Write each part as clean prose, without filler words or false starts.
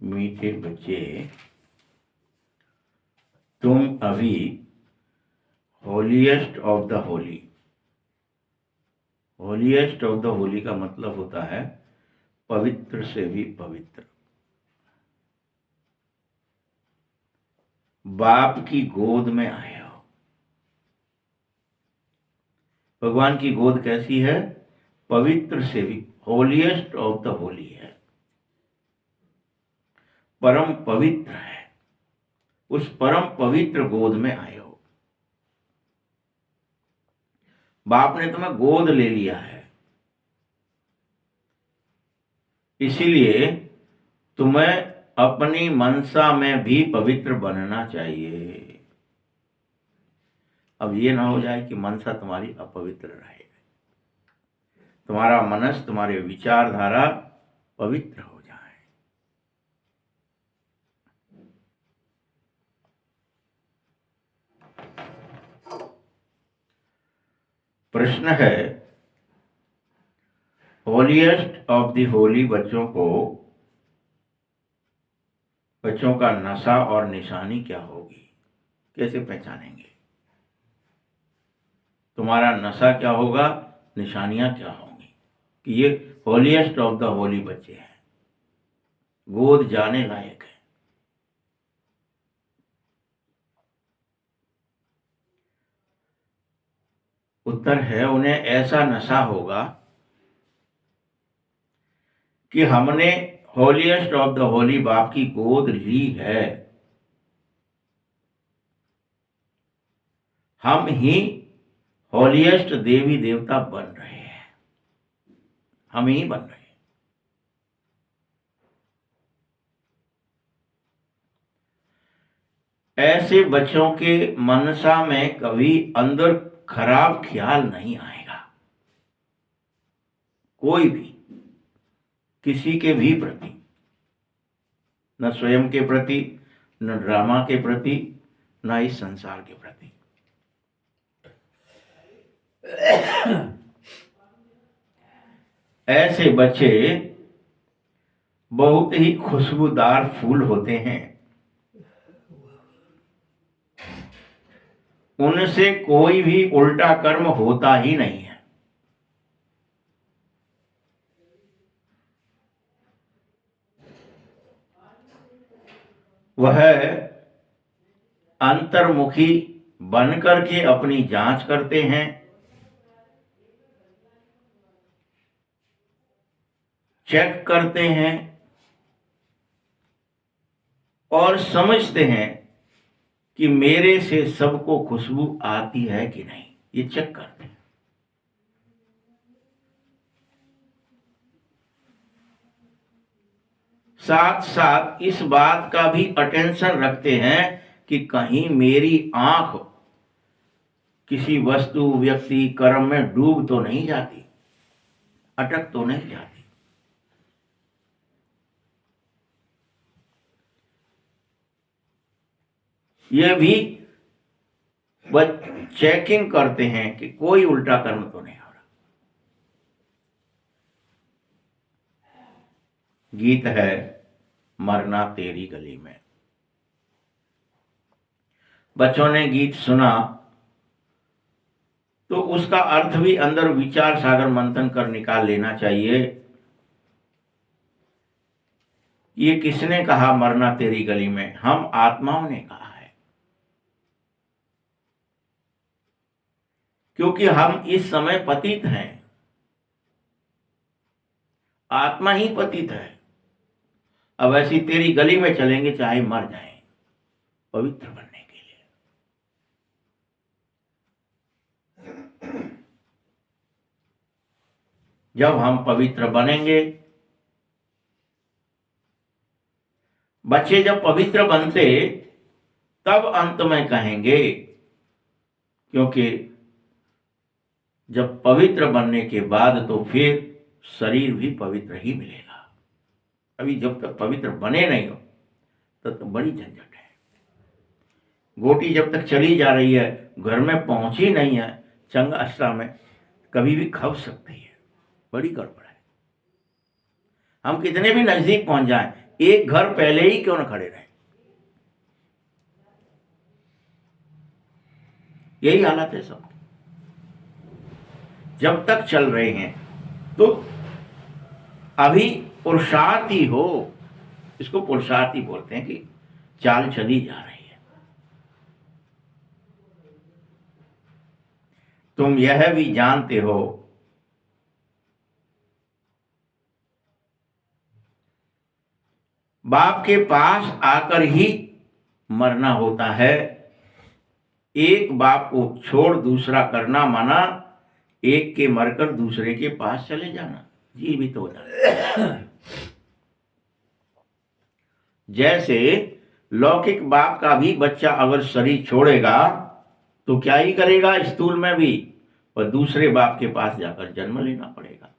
मीठे बच्चे, तुम अभी holiest of the Holi. Holiest of the Holi का मतलब होता है पवित्र से भी पवित्र। बाप की गोद में आए हो। भगवान की गोद कैसी है? पवित्र से भी, होलीएस्ट ऑफ द होली है, परम पवित्र है। उस परम पवित्र गोद में आए हो। बाप ने तुम्हें गोद ले लिया है, इसीलिए तुम्हें अपनी मनसा में भी पवित्र बनना चाहिए। अब ये ना हो जाए कि मनसा तुम्हारी अपवित्र रहे, तुम्हारा मनस, तुम्हारे विचारधारा पवित्र हो जाए। प्रश्न है, होलीएस्ट ऑफ द होली बच्चों का नशा और निशानी क्या होगी? कैसे पहचानेंगे? तुम्हारा नशा क्या होगा, निशानियां क्या होंगी कि ये होलीएस्ट ऑफ द होली बच्चे हैं, गोद जाने लायक है? उत्तर है, उन्हें ऐसा नशा होगा कि हमने होलीएस्ट ऑफ द होली बाप की गोद ली है, हम ही होलीएस्ट देवी देवता बन रहे हैं, हम ही बन रहे हैं। ऐसे बच्चों के मनसा में कभी अंदर खराब ख्याल नहीं आएगा, कोई भी, किसी के भी प्रति, न स्वयं के प्रति, न ड्रामा के प्रति, न इस संसार के प्रति। ऐसे बच्चे बहुत ही खुशबूदार फूल होते हैं, उनसे कोई भी उल्टा कर्म होता ही नहीं है। वह अंतर्मुखी बनकर के अपनी जांच करते हैं, चेक करते हैं और समझते हैं कि मेरे से सबको खुशबू आती है कि नहीं, ये चेक करते हैं। साथ साथ इस बात का भी अटेंशन रखते हैं कि कहीं मेरी आंख किसी वस्तु, व्यक्ति, कर्म में डूब तो नहीं जाती, अटक तो नहीं जाती। यह भी चेकिंग करते हैं कि कोई उल्टा कर्म तो नहीं हो रहा। गीत है, मरना तेरी गली में। बच्चों ने गीत सुना तो उसका अर्थ भी अंदर विचार सागर मंथन कर निकाल लेना चाहिए। ये किसने कहा मरना तेरी गली में? हम आत्माओं ने कहा है, क्योंकि हम इस समय पतित हैं, आत्मा ही पतित है। अब ऐसी तेरी गली में चलेंगे चाहे मर जाएं, पवित्र बनने के लिए। जब हम पवित्र बनेंगे, बच्चे जब पवित्र बनते तब अंत में कहेंगे, क्योंकि जब पवित्र बनने के बाद तो फिर शरीर भी पवित्र ही मिलेगा। अभी जब तक पवित्र बने नहीं हो तब तो बड़ी झंझट है। गोटी जब तक चली जा रही है, घर में पहुंची नहीं है, चंग अष्टा में कभी भी खप सकती है, बड़ी गड़बड़ है। हम कितने भी नजदीक पहुंच जाएं, एक घर पहले ही क्यों न खड़े रहे। यही हालत है सब। जब तक चल रहे हैं तो अभी पुरुषार्थ ही हो, इसको पुरुषार्थ ही बोलते हैं कि चाल चली जा रही है। तुम यह भी जानते हो बाप के पास आकर ही मरना होता है। एक बाप को छोड़ दूसरा करना माना एक के मरकर दूसरे के पास चले जाना, जीवित हो जाना। जैसे लौकिक बाप का भी बच्चा अगर शरीर छोड़ेगा तो क्या ही करेगा, स्थूल में भी, और दूसरे बाप के पास जाकर जन्म लेना पड़ेगा।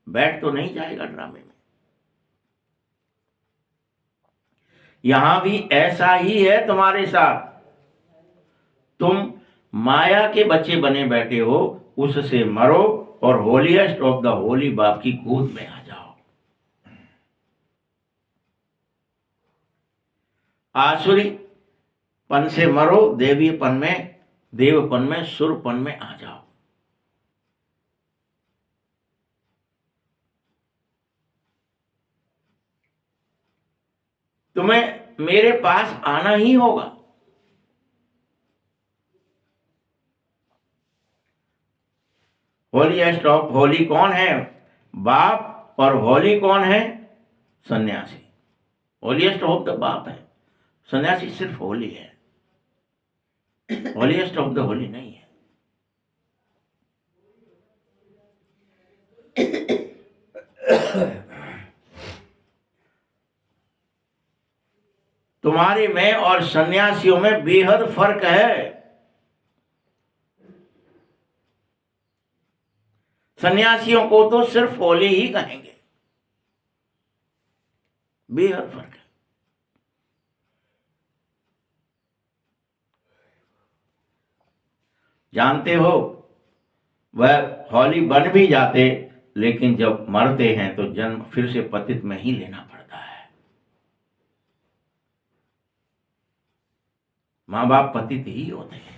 बैठ तो नहीं जाएगा ड्रामे में। यहां भी ऐसा ही है तुम्हारे साथ। तुम माया के बच्चे बने बैठे हो, उससे मरो और होलीएस्ट ऑफ द होली बाप की गोद में आ जाओ। आसुरी पन से मरो, देवपन में सुरपन में आ जाओ। तुम्हें मेरे पास आना ही होगा। होलीएस्ट ऑफ होली कौन है? बाप। और होली कौन है? सन्यासी। होलीएस्ट ऑफ द बाप है, सन्यासी सिर्फ होली है, होलीएस्ट ऑफ द होली नहीं है। तुम्हारे में और सन्यासियों में बेहद फर्क है। सन्यासियों को तो सिर्फ होली ही कहेंगे, बेहद फर्क है। जानते हो, वह होली बन भी जाते, लेकिन जब मरते हैं तो जन्म फिर से पतित में ही लेना पड़ता है। माँ बाप पतित ही होते हैं।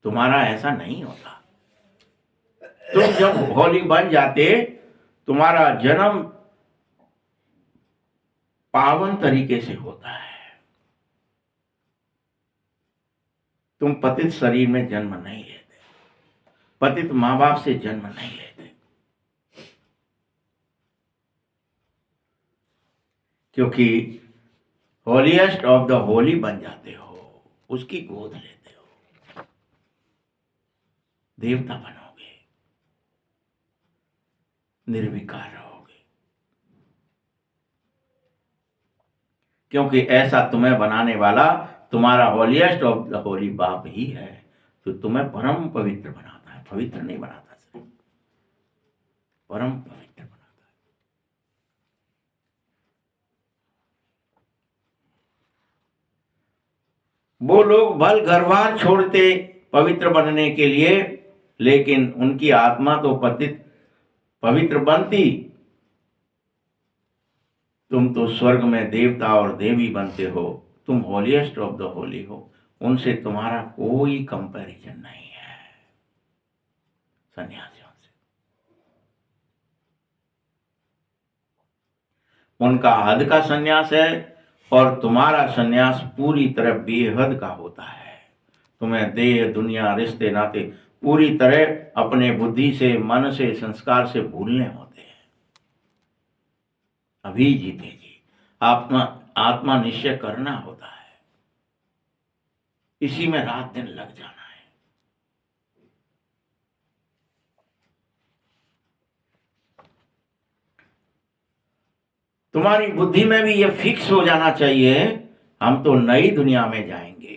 तुम्हारा ऐसा नहीं होता। तुम जब होली बन जाते, तुम्हारा जन्म पावन तरीके से होता है। तुम पतित शरीर में जन्म नहीं लेते, पतित माँ बाप से जन्म नहीं लेते, क्योंकि होलीएस्ट ऑफ द होली बन जाते हो, उसकी गोद लेते हो, देवता बनोगे, निर्विकार रहोगे। क्योंकि ऐसा तुम्हें बनाने वाला तुम्हारा होलीएस्ट ऑफ द होली बाप ही है, तो तुम्हें परम पवित्र बनाता है। पवित्र नहीं बनाता, सिर्फ परम पवित्र बनाता है। वो लोग भल घर बार छोड़ते पवित्र बनने के लिए, लेकिन उनकी आत्मा तो पवित्र बनती। तुम तो स्वर्ग में देवता और देवी बनते हो, तुम होलीएस्ट ऑफ द होली हो, उनसे तुम्हारा कोई कंपैरिजन नहीं है, सन्यासियों से। उनका हद का सन्यास है और तुम्हारा सन्यास पूरी तरह बेहद का होता है। तुम्हें देह, दुनिया, रिश्ते, नाते पूरी तरह अपने बुद्धि से, मन से, संस्कार से भूलने होते हैं। अभी जीते जी आत्मा आत्मा निश्चय करना होता है, इसी में रात दिन लग जाना है। तुम्हारी बुद्धि में भी यह फिक्स हो जाना चाहिए, हम तो नई दुनिया में जाएंगे,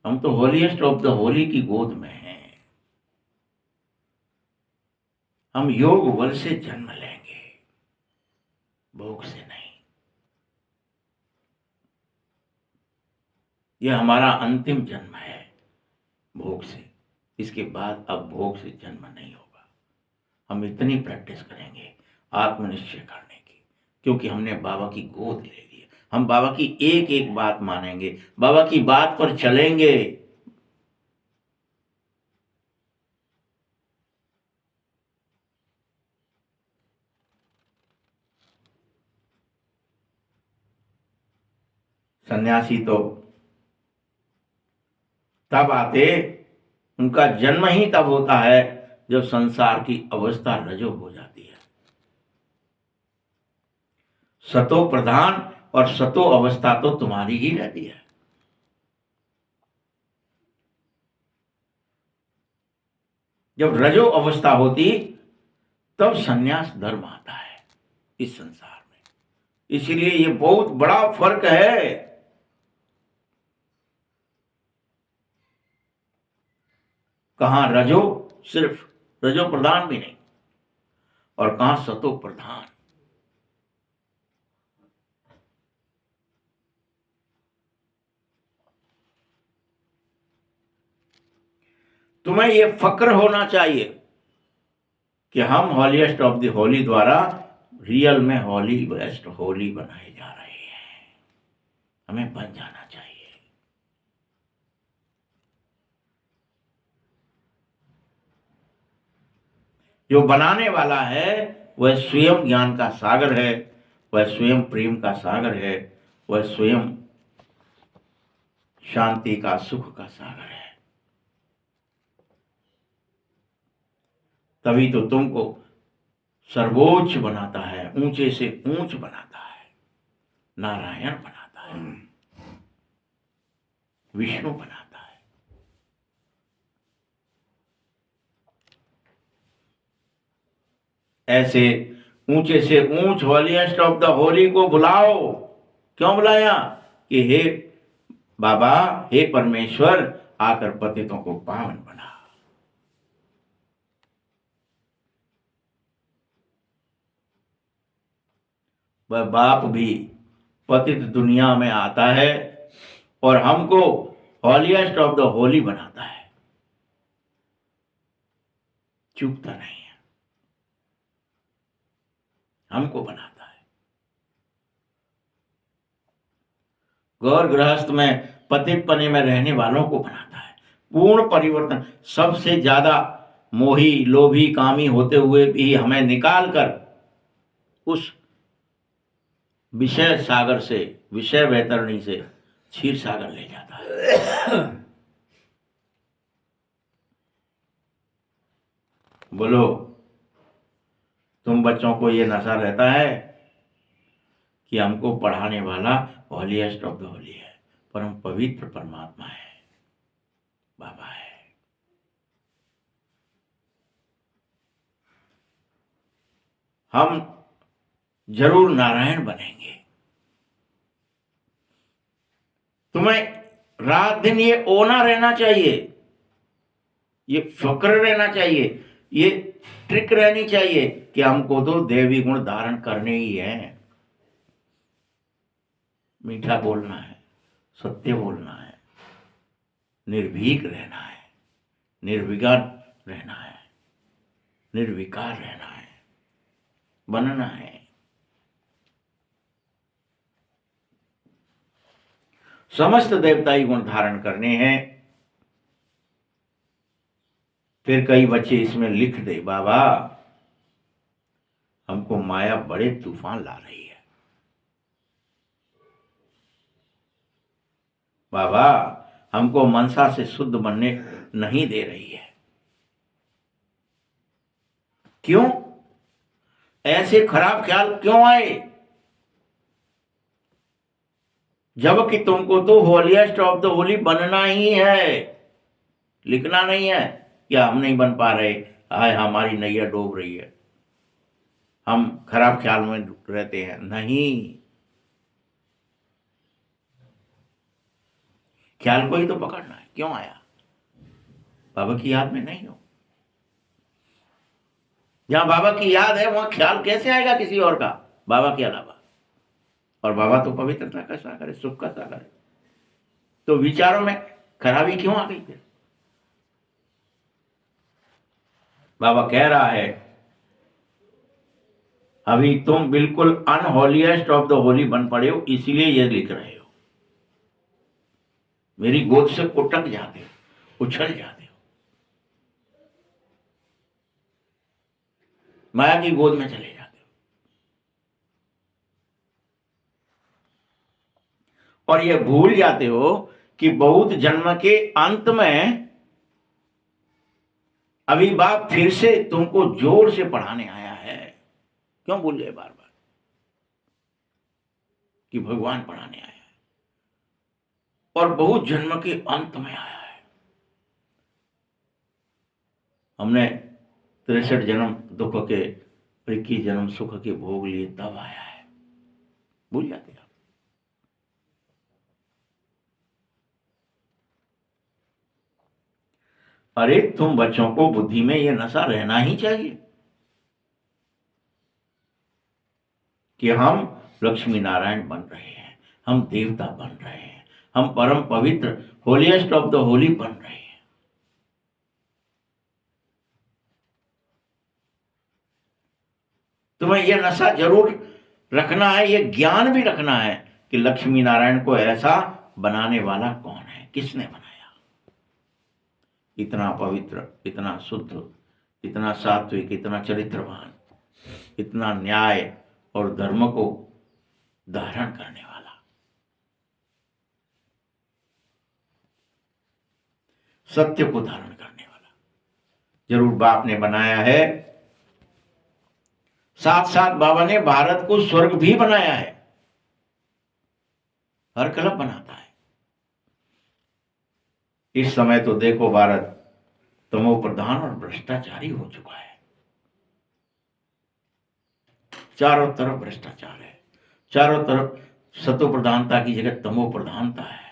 हम तो होलीएस्ट ऑफ द होली की गोद में हैं, हम योग बल से जन्म लेंगे, भोग से नहीं। यह हमारा अंतिम जन्म है भोग से, इसके बाद अब भोग से जन्म नहीं होगा। हम इतनी प्रैक्टिस करेंगे आत्मनिश्चय करने की, क्योंकि हमने बाबा की गोद ले ली है। हम बाबा की एक एक बात मानेंगे, बाबा की बात पर चलेंगे। सन्यासी तो तब आते, उनका जन्म ही तब होता है जब संसार की अवस्था रजो हो जाती है। सतो प्रधान और सतो अवस्था तो तुम्हारी ही रहती है। जब रजो अवस्था होती तब सन्यास धर्म आता है इस संसार में। इसलिए ये बहुत बड़ा फर्क है। कहां रजो, सिर्फ रजो प्रधान भी नहीं, और कहां सतो प्रधान। तुम्हें यह फक्र होना चाहिए कि हम हॉलीएस्ट ऑफ द होली द्वारा रियल में होली बेस्ट होली बनाए जा रहे हैं। हमें बन जाना चाहिए। जो बनाने वाला है वह स्वयं ज्ञान का सागर है, वह स्वयं प्रेम का सागर है, वह स्वयं शांति का, सुख का सागर है। तभी तो तुमको सर्वोच्च बनाता है, ऊंचे से ऊंच बनाता है, नारायण बनाता है, विष्णु बनाता है। ऐसे ऊंचे से ऊंच हॉलीएस्ट ऑफ द होली को बुलाओ। क्यों बुलाया? कि हे बाबा, हे परमेश्वर, आकर पतितों को पावन बना। वह बाप भी पतित दुनिया में आता है और हमको हॉलीएस्ट ऑफ द होली बनाता है, चूकता नहीं है, हमको बनाता है। गौर गृहस्थ में पतित पने में रहने वालों को बनाता है। पूर्ण परिवर्तन, सबसे ज्यादा मोही लोभी कामी होते हुए भी हमें निकाल कर उस विषय सागर से, विषय वैतरणी से क्षीर सागर ले जाता है। बोलो, तुम बच्चों को ये नशा रहता है कि हमको पढ़ाने वाला हॉलीएस्ट ऑफ द होली है, परम पवित्र परमात्मा है, बाबा है। हम जरूर नारायण बनेंगे। तुम्हें रात दिन ये ओना रहना चाहिए, ये फक्र रहना चाहिए, ये ट्रिक रहनी चाहिए कि हमको तो देवी गुण धारण करने ही है। मीठा बोलना है, सत्य बोलना है, निर्भीक रहना है, निर्विकार रहना है, निर्विकार रहना है, बनना है। समस्त देवताई गुण धारण करने हैं। फिर कई बच्चे इसमें लिख दे, बाबा हमको माया बड़े तूफान ला रही है, बाबा हमको मनसा से शुद्ध बनने नहीं दे रही है। क्यों? ऐसे खराब ख्याल क्यों आए? जबकि तुमको तो होलीएस्ट ऑफ द होली बनना ही है, लिखना नहीं है क्या हम नहीं बन पा रहे, हाय हमारी नैया डूब रही है, हम खराब ख्याल में रहते हैं। नहीं, ख्याल को ही तो पकड़ना है। क्यों आया? बाबा की याद में नहीं हो। जहां बाबा की याद है वहां ख्याल कैसे आएगा किसी और का, बाबा के अलावा? और बाबा तो पवित्रता का सागर है, सुख का सागर है। तो विचारों में खराबी क्यों आ गई फिर? बाबा कह रहा है अभी तुम बिल्कुल अनहोलीएस्ट ऑफ द होली बन पड़े हो, इसीलिए ये लिख रहे हो। मेरी गोद से उटक जाते हो, उछल जाते हो, माया की गोद में चले जाते हो और ये भूल जाते हो कि बहुत जन्म के अंत में अभी बाप फिर से तुमको जोर से पढ़ाने आया है। क्यों भूल गए बार बार कि भगवान पढ़ाने आया है और बहुत जन्म के अंत में आया है। हमने 63 जन्म दुख के, 21 जन्म सुख के भोग लिए, तब आया है। भूल जाते आप। अरे तुम बच्चों को बुद्धि में यह नशा रहना ही चाहिए कि हम लक्ष्मी नारायण बन रहे हैं, हम देवता बन रहे हैं, हम परम पवित्र होलीएस्ट ऑफ द होली बन रहे हैं। तुम्हें यह नशा जरूर रखना है, यह ज्ञान भी रखना है कि लक्ष्मी नारायण को ऐसा बनाने वाला कौन है, किसने बनाया। इतना पवित्र, इतना शुद्ध, इतना सात्विक, इतना चरित्रवान, इतना न्याय और धर्म को धारण करने वाला, सत्य को धारण करने वाला जरूर बाप ने बनाया है। साथ साथ बाबा ने भारत को स्वर्ग भी बनाया है। हर क्लब बनाता है। इस समय तो देखो भारत तमो प्रधान और भ्रष्टाचारी हो चुका है। चारों तरफ भ्रष्टाचार है, चारों तरफ सतो प्रधानता की जगह तमो प्रधानता है।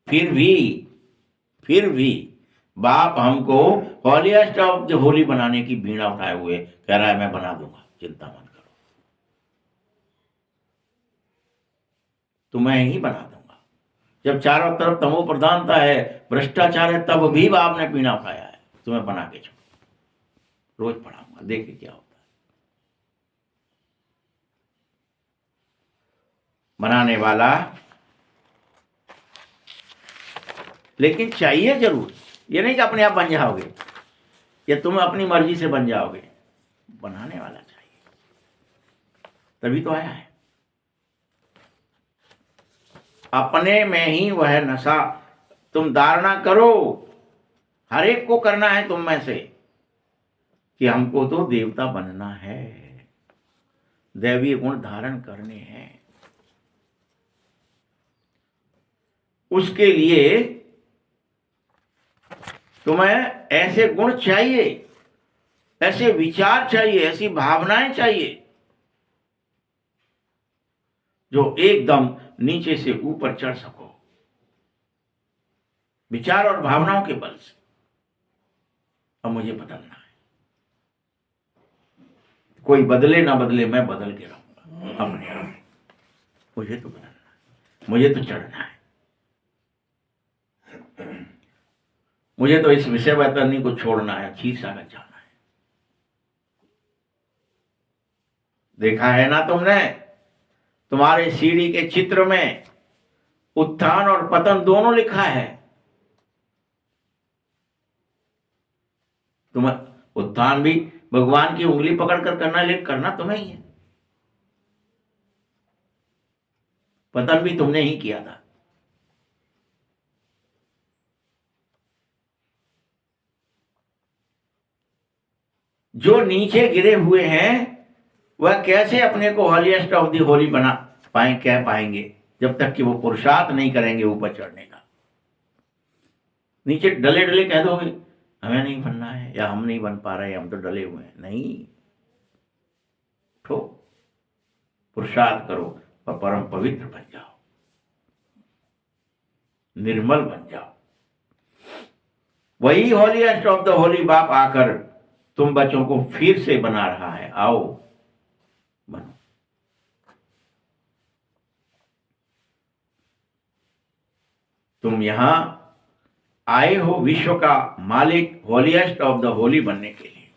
फिर भी बाप हमको हॉलीएस्ट ऑफ द होली बनाने की बीड़ा उठाए हुए कह रहा है, मैं बना दूंगा, चिंता मत करो, तुम्हें ही बना दूंगा। जब चारों तरफ तमो प्रधानता है, भ्रष्टाचार है, तब भी बाप ने बीड़ा उठाया है, तुम्हें बना के छोड़ो, रोज पढ़ाऊंगा, देखिए क्या होता है। बनाने वाला लेकिन चाहिए जरूर। ये नहीं कि अपने आप बन जाओगे या तुम अपनी मर्जी से बन जाओगे, बनाने वाला चाहिए, तभी तो आया है। अपने में ही वह नशा तुम धारणा करो, हर एक को करना है तुम में से कि हमको तो देवता बनना है, दैवीय गुण धारण करने हैं। उसके लिए तुम्हें ऐसे गुण चाहिए, ऐसे विचार चाहिए, ऐसी भावनाएं चाहिए जो एकदम नीचे से ऊपर चढ़ सको, विचार और भावनाओं के बल से। अब मुझे बदलना है, कोई बदले ना बदले, मैं बदल के रहूंगा अपने आप। मुझे तो बदलना है, मुझे तो चढ़ना है, मुझे तो इस विषय वैतरणी को छोड़ना है, क्षीर सागर जाना है। देखा है ना तुमने, तुम्हारे सीढ़ी के चित्र में उत्थान और पतन दोनों लिखा है। तुम उत्थान भी भगवान की उंगली पकड़कर करना, लेकिन करना तुम्हें ही है। पतन भी तुमने ही किया था। जो नीचे गिरे हुए हैं वह कैसे अपने को हॉलीएस्ट ऑफ दी होली बना कह पाएंगे जब तक कि वो पुरुषार्थ नहीं करेंगे ऊपर चढ़ने का। नीचे डले डले कह दोगे हमें नहीं बनना है या हम नहीं बन पा रहे, हम तो डले हुए हैं। नहीं, उठो, पुरुषार्थ करो और परम पवित्र बन जाओ, निर्मल बन जाओ। वही हॉलीएस्ट ऑफ द होली बाप आकर तुम बच्चों को फिर से बना रहा है। आओ बनो। तुम यहां आए हो विश्व का मालिक हॉलीएस्ट ऑफ द होली बनने के लिए।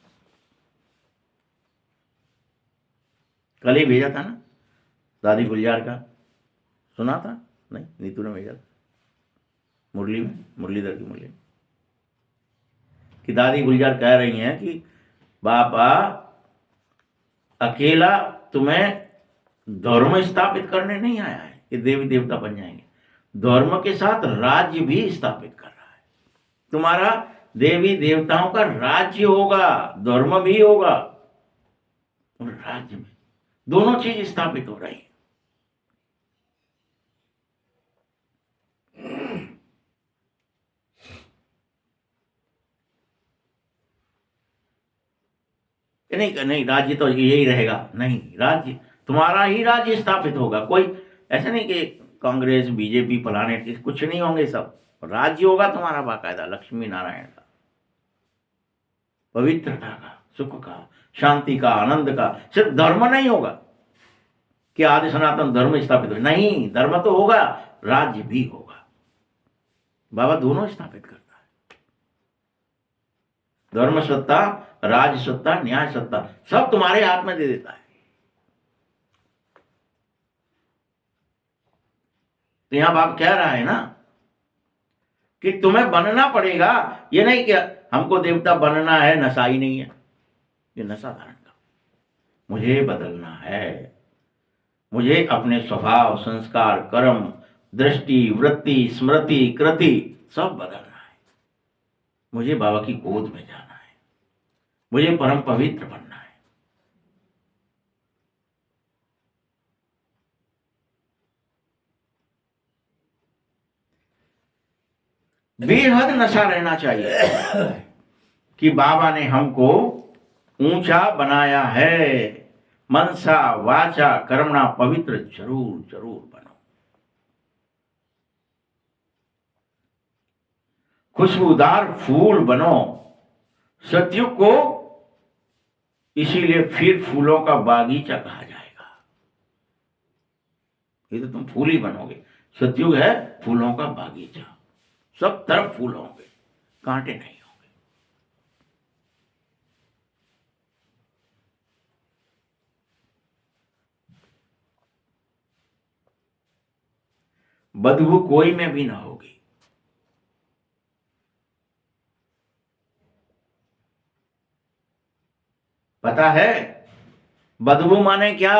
कल ही भेजा था ना दादी गुलजार का, सुना था? नहीं, नीतू ने भेजा था मुरली में, मुरलीधर की मुरली में, कि दादी गुलजार कह रही हैं कि बाबा अकेला तुम्हें धर्म स्थापित करने नहीं आया है कि देवी देवता बन जाएंगे, धर्म के साथ राज्य भी स्थापित कर रहा है। तुम्हारा देवी देवताओं का राज्य होगा, धर्म भी होगा, और राज्य में दोनों चीज स्थापित हो रही है। नहीं नहीं, राज्य तो यही रहेगा, नहीं, राज्य तुम्हारा ही राज्य स्थापित होगा। कोई ऐसा नहीं कि कांग्रेस बीजेपी फलाने कुछ नहीं होंगे, सब राज्य होगा तुम्हारा बाकायदा, लक्ष्मी नारायण का, पवित्रता का, सुख का, शांति का, आनंद का। सिर्फ धर्म नहीं होगा कि आदि सनातन धर्म स्थापित हो, नहीं, धर्म तो होगा, राज्य भी होगा। बाबा दोनों स्थापित करता है, धर्म सत्ता, राज सत्ता, न्याय सत्ता, सब तुम्हारे हाथ में दे देता है। तो यहां बाप कह रहा है ना कि तुम्हें बनना पड़ेगा, ये नहीं कि हमको देवता बनना है, नशा ही नहीं है, ये नशा धारण का, मुझे बदलना है, मुझे अपने स्वभाव, संस्कार, कर्म, दृष्टि, वृत्ति, स्मृति, कृति सब बदलना है, मुझे बाबा की गोद में जाना है, मुझे परम पवित्र बनना है। बेहद नशा रहना चाहिए कि बाबा ने हमको ऊंचा बनाया है, मनसा वाचा कर्मणा पवित्र जरूर जरूर बनो, खुशबूदार फूल बनो। सतयुग को इसीलिए फिर फूलों का बागीचा कहा जाएगा, ये तो तुम फूल ही बनोगे। सतयुग है फूलों का बागीचा, सब तरफ फूल होंगे, कांटे नहीं होंगे। बदबू कोई में भी ना होगी। पता है बदबू माने क्या?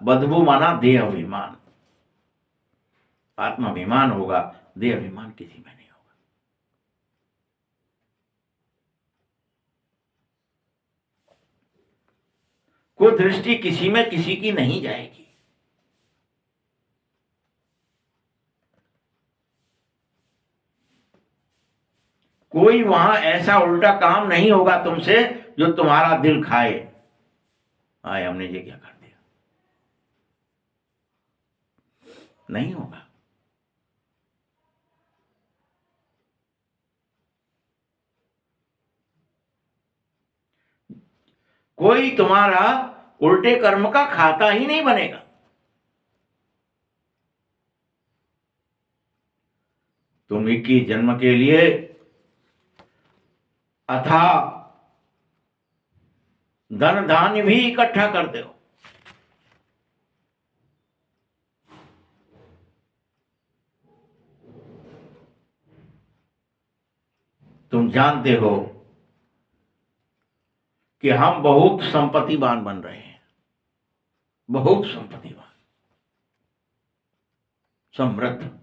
बदबू माना देह अभिमान, आत्माभिमान होगा, देह अभिमान किसी में नहीं होगा। कोई दृष्टि किसी में किसी की नहीं जाएगी। कोई वहां ऐसा उल्टा काम नहीं होगा तुमसे जो तुम्हारा दिल खाए, आए हमने ये क्या कर दिया, नहीं होगा। कोई तुम्हारा उल्टे कर्म का खाता ही नहीं बनेगा। तुम 21 जन्म के लिए अथा धन धान्य भी इकट्ठा करते हो, तुम जानते हो कि हम बहुत संपत्तिवान बन रहे हैं, बहुत संपत्तिवान, समृद्ध।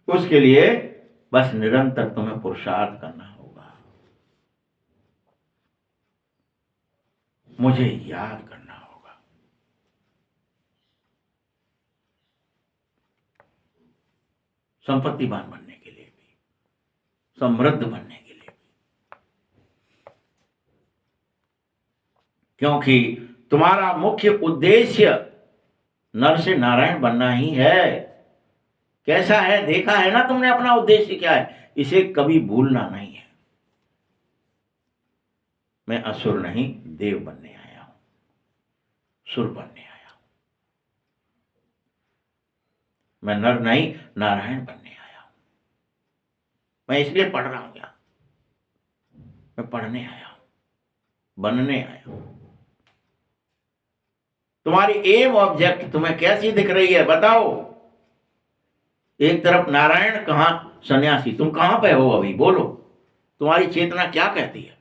उसके लिए बस निरंतर तुम्हें पुरुषार्थ करना होगा, मुझे याद करना होगा। संपत्तिवान बनने के लिए भी, समृद्ध बनने के लिए भी, क्योंकि तुम्हारा मुख्य उद्देश्य नर से नारायण बनना ही है। कैसा है देखा है ना तुमने, अपना उद्देश्य क्या है, इसे कभी भूलना नहीं है। मैं असुर नहीं देव बनने आया हूं, सुर बनने आया हूं, मैं नर नहीं नारायण बनने आया हूं। मैं इसलिए पढ़ रहा हूं यहां, मैं पढ़ने आया हूं, बनने आया हूं। तुम्हारी एम ऑब्जेक्ट तुम्हें कैसी दिख रही है बताओ। एक तरफ नारायण, कहां सन्यासी, तुम कहां पे हो अभी बोलो, तुम्हारी चेतना क्या कहती है।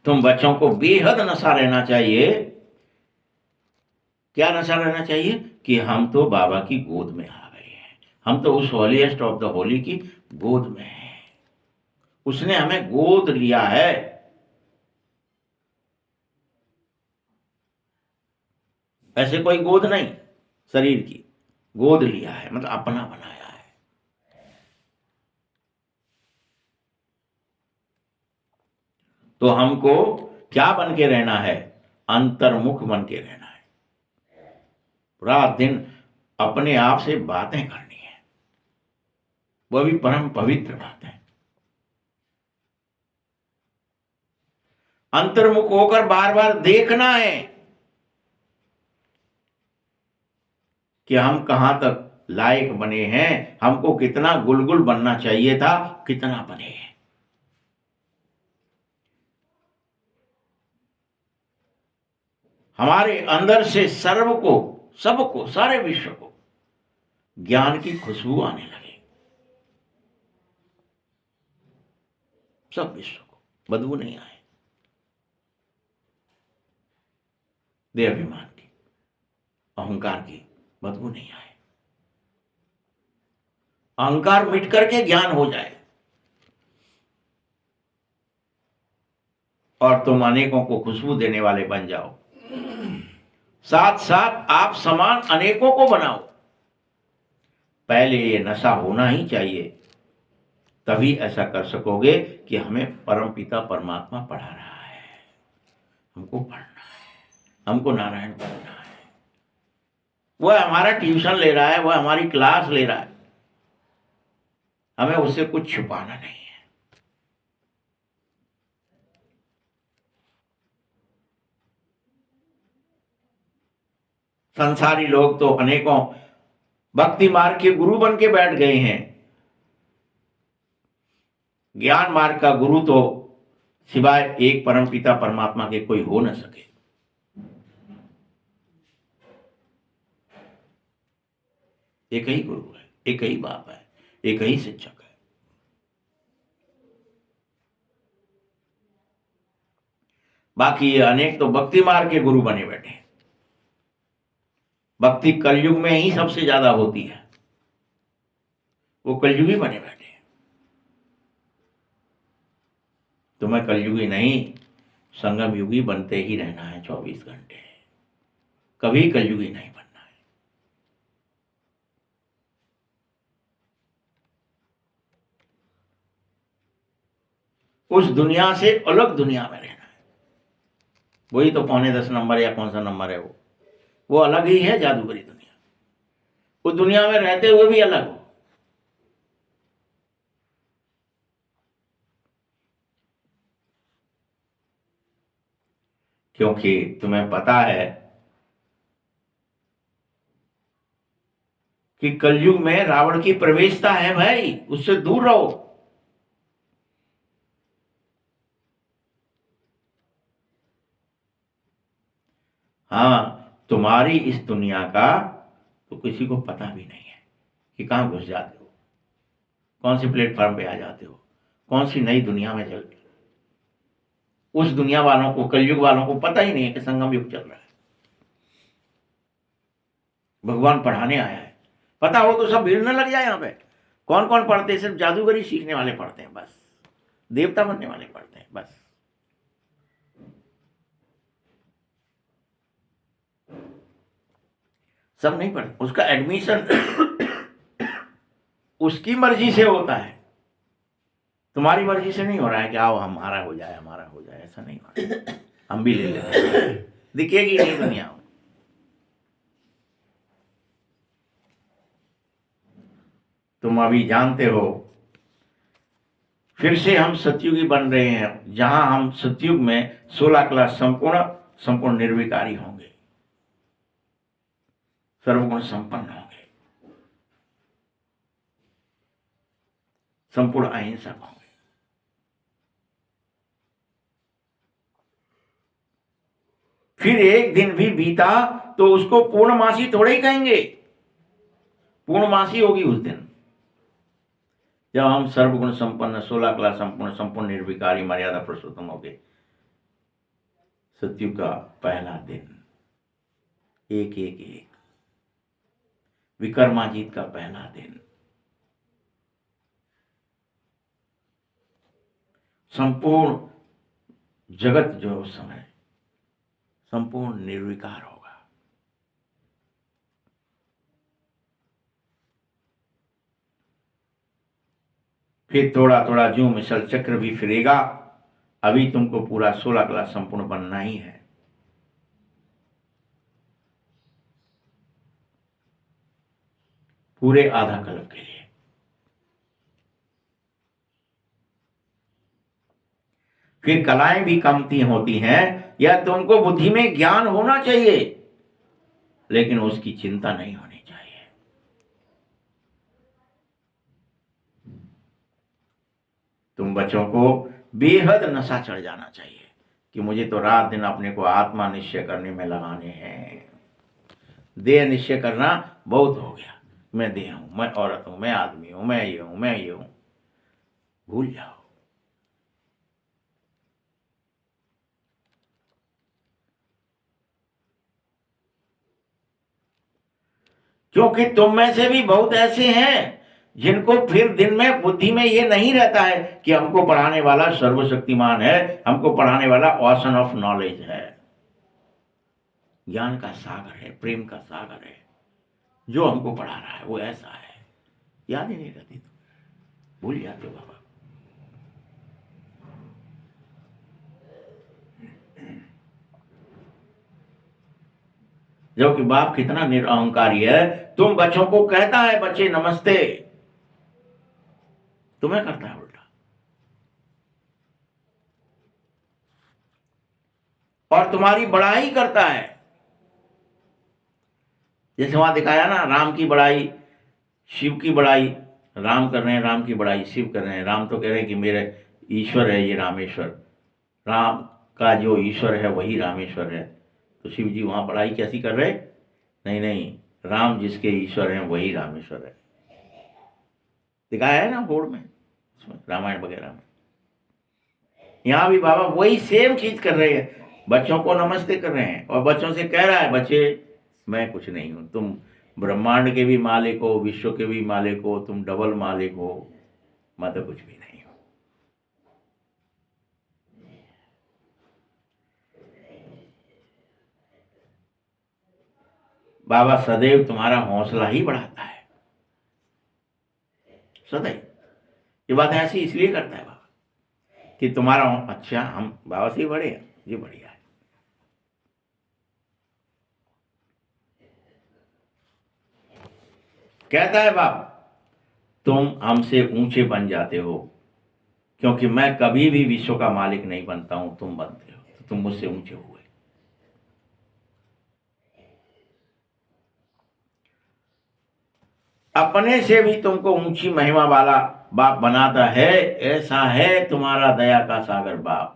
तुम बच्चों को बेहद नशा रहना चाहिए। क्या नशा रहना चाहिए कि हम तो बाबा की गोद में आ गए हैं, हम तो उस होलीएस्ट ऑफ द होली की गोद में हैं, उसने हमें गोद लिया है। ऐसे कोई गोद नहीं, शरीर की गोद लिया है मतलब अपना बनाया है। तो हमको क्या बन के रहना है, अंतर्मुख बन के रहना है। रात दिन अपने आप से बातें करनी है, वह भी परम पवित्र बातें। अंतर्मुख होकर बार बार देखना है कि हम कहां तक लायक बने हैं, हमको कितना गुलगुल बनना चाहिए था, कितना बने हैं। हमारे अंदर से सर्व को, सबको, सारे विश्व को ज्ञान की खुशबू आने लगे, सब विश्व को बदबू नहीं आए देहाभिमान की, अहंकार की बदबू नहीं आए। अहंकार मिट करके ज्ञान हो जाए और तुम अनेकों को खुशबू देने वाले बन जाओ। साथ साथ आप समान अनेकों को बनाओ। पहले ये नशा होना ही चाहिए, तभी ऐसा कर सकोगे कि हमें परमपिता परमात्मा पढ़ा रहा है, हमको पढ़ना है, हमको नारायण पढ़ना है। वह हमारा ट्यूशन ले रहा है, वह हमारी क्लास ले रहा है, हमें उससे कुछ छुपाना नहीं है। संसारी लोग तो अनेकों भक्ति मार्ग के गुरु बन के बैठ गए हैं। ज्ञान मार्ग का गुरु तो सिवाय एक परमपिता परमात्मा के कोई हो न सके। एक ही गुरु है, एक ही बाप है, एक ही शिक्षक है। बाकी ये अनेक तो भक्ति मार्ग के गुरु बने बैठे हैं। भक्ति कलयुग में ही सबसे ज्यादा होती है, वो कलयुगी बने बैठे हैं। तुम्हें कलयुगी नहीं, संगम युगी बनते ही रहना है 24 घंटे, कभी कलयुगी नहीं बनना है। उस दुनिया से अलग दुनिया में रहना है। वही तो पौने 10 नंबर या कौन सा नंबर है वो अलग ही है, जादूगरी दुनिया। उस दुनिया में रहते हुए भी अलग हो। क्योंकि तुम्हें पता है कि कलयुग में रावण की प्रवेशता है भाई, उससे दूर रहो। हाँ, तुम्हारी इस दुनिया का तो किसी को पता भी नहीं है कि कहां घुस जाते हो, कौन सी प्लेटफॉर्म पे आ जाते हो, कौन सी नई दुनिया में चल। उस दुनिया वालों को, कलयुग वालों को पता ही नहीं है कि संगम युग चल रहा है, भगवान पढ़ाने आया है। पता हो तो सब भीड़ न लग जाए यहाँ पे। कौन कौन पढ़ते हैं? सिर्फ जादूगरी सीखने वाले पढ़ते हैं बस, देवता बनने वाले पढ़ते हैं बस। सब नहीं पढ़ते। उसका एडमिशन उसकी मर्जी से होता है, तुम्हारी मर्जी से नहीं हो रहा है कि आओ हमारा हो जाए, हमारा हो जाए, ऐसा नहीं हो रहा है। हम भी ले लेते हैं, दिखेगी नहीं दुनिया में। तुम अभी जानते हो, फिर से हम सतयुगी बन रहे हैं, जहां हम सतयुग में 16 क्लास संपूर्ण संपूर्ण निर्विकारी होंगे, सर्वगुण संपन्न होंगे, संपूर्ण अहिंसक होंगे। फिर एक दिन भी बीता तो उसको पूर्णमासी थोड़े ही कहेंगे। पूर्णमासी होगी उस दिन जब हम सर्वगुण संपन्न 16 कला संपूर्ण संपूर्ण निर्विकारी मर्यादा पुरुषोत्तम हो गए। सत्युग का पहला दिन, एक एक एक विक्रमाजीत का पहला दिन, संपूर्ण जगत जो उस समय संपूर्ण निर्विकार होगा। फिर थोड़ा थोड़ा जो मिसल चक्र भी फिरेगा। अभी तुमको पूरा 16 कला संपूर्ण बनना ही है। पूरे आधा कल्प के लिए। फिर कलाएं भी कमती होती हैं, या तुमको बुद्धि में ज्ञान होना चाहिए लेकिन उसकी चिंता नहीं होनी चाहिए। तुम बच्चों को बेहद नशा चढ़ जाना चाहिए कि मुझे तो रात दिन अपने को आत्मा निश्चय करने में लगाने हैं। देह निश्चय करना बहुत हो गया। मैं देह हूं, मैं औरत हूं, मैं आदमी हूं, मैं ये हूं, मैं ये हूं। भूल जाओ। क्योंकि तुम में से भी बहुत ऐसे हैं जिनको फिर दिन में बुद्धि में ये नहीं रहता है कि हमको पढ़ाने वाला सर्वशक्तिमान है, हमको पढ़ाने वाला ओशन ऑफ नॉलेज है, ज्ञान का सागर है, प्रेम का सागर है। जो हमको पढ़ा रहा है वो ऐसा है। याद ही नहीं रहती, तो भूल जाते हो बाबा। जबकि बाप कितना निरअहंकारी है। तुम बच्चों को कहता है बच्चे नमस्ते, तुम्हें करता है उल्टा। और तुम्हारी बड़ाई करता है। जैसे वहां दिखाया ना, राम की बड़ाई, शिव की बड़ाई। राम कर रहे हैं राम की बड़ाई, शिव कर रहे हैं। राम तो कह रहे हैं कि मेरे ईश्वर है ये रामेश्वर। राम का जो ईश्वर है वही रामेश्वर है। तो शिव जी वहां बड़ाई कैसी कर रहे? नहीं नहीं, राम जिसके ईश्वर हैं वही रामेश्वर है। दिखाया है ना बोर्ड में, रामायण वगैरह में। यहां भी बाबा वही सेम चीज कर रहे हैं। बच्चों को नमस्ते कर रहे हैं और बच्चों से कह रहा है बच्चे मैं कुछ नहीं हूं, तुम ब्रह्मांड के भी मालिक हो, विश्व के भी मालिक हो, तुम डबल मालिक हो, मैं तो कुछ भी नहीं हूं। बाबा सदैव तुम्हारा हौसला ही बढ़ाता है, सदैव। ये बात ऐसी इसलिए करता है बाबा कि तुम्हारा अच्छा, हम बाबा से ही बड़े हैं, ये बढ़िया है। कहता है बाप तुम हमसे ऊंचे बन जाते हो क्योंकि मैं कभी भी विश्व का मालिक नहीं बनता हूं, तुम बनते हो, तो तुम मुझसे ऊंचे हुए। अपने से भी तुमको ऊंची महिमा वाला बाप बनाता है। ऐसा है तुम्हारा दया का सागर बाप,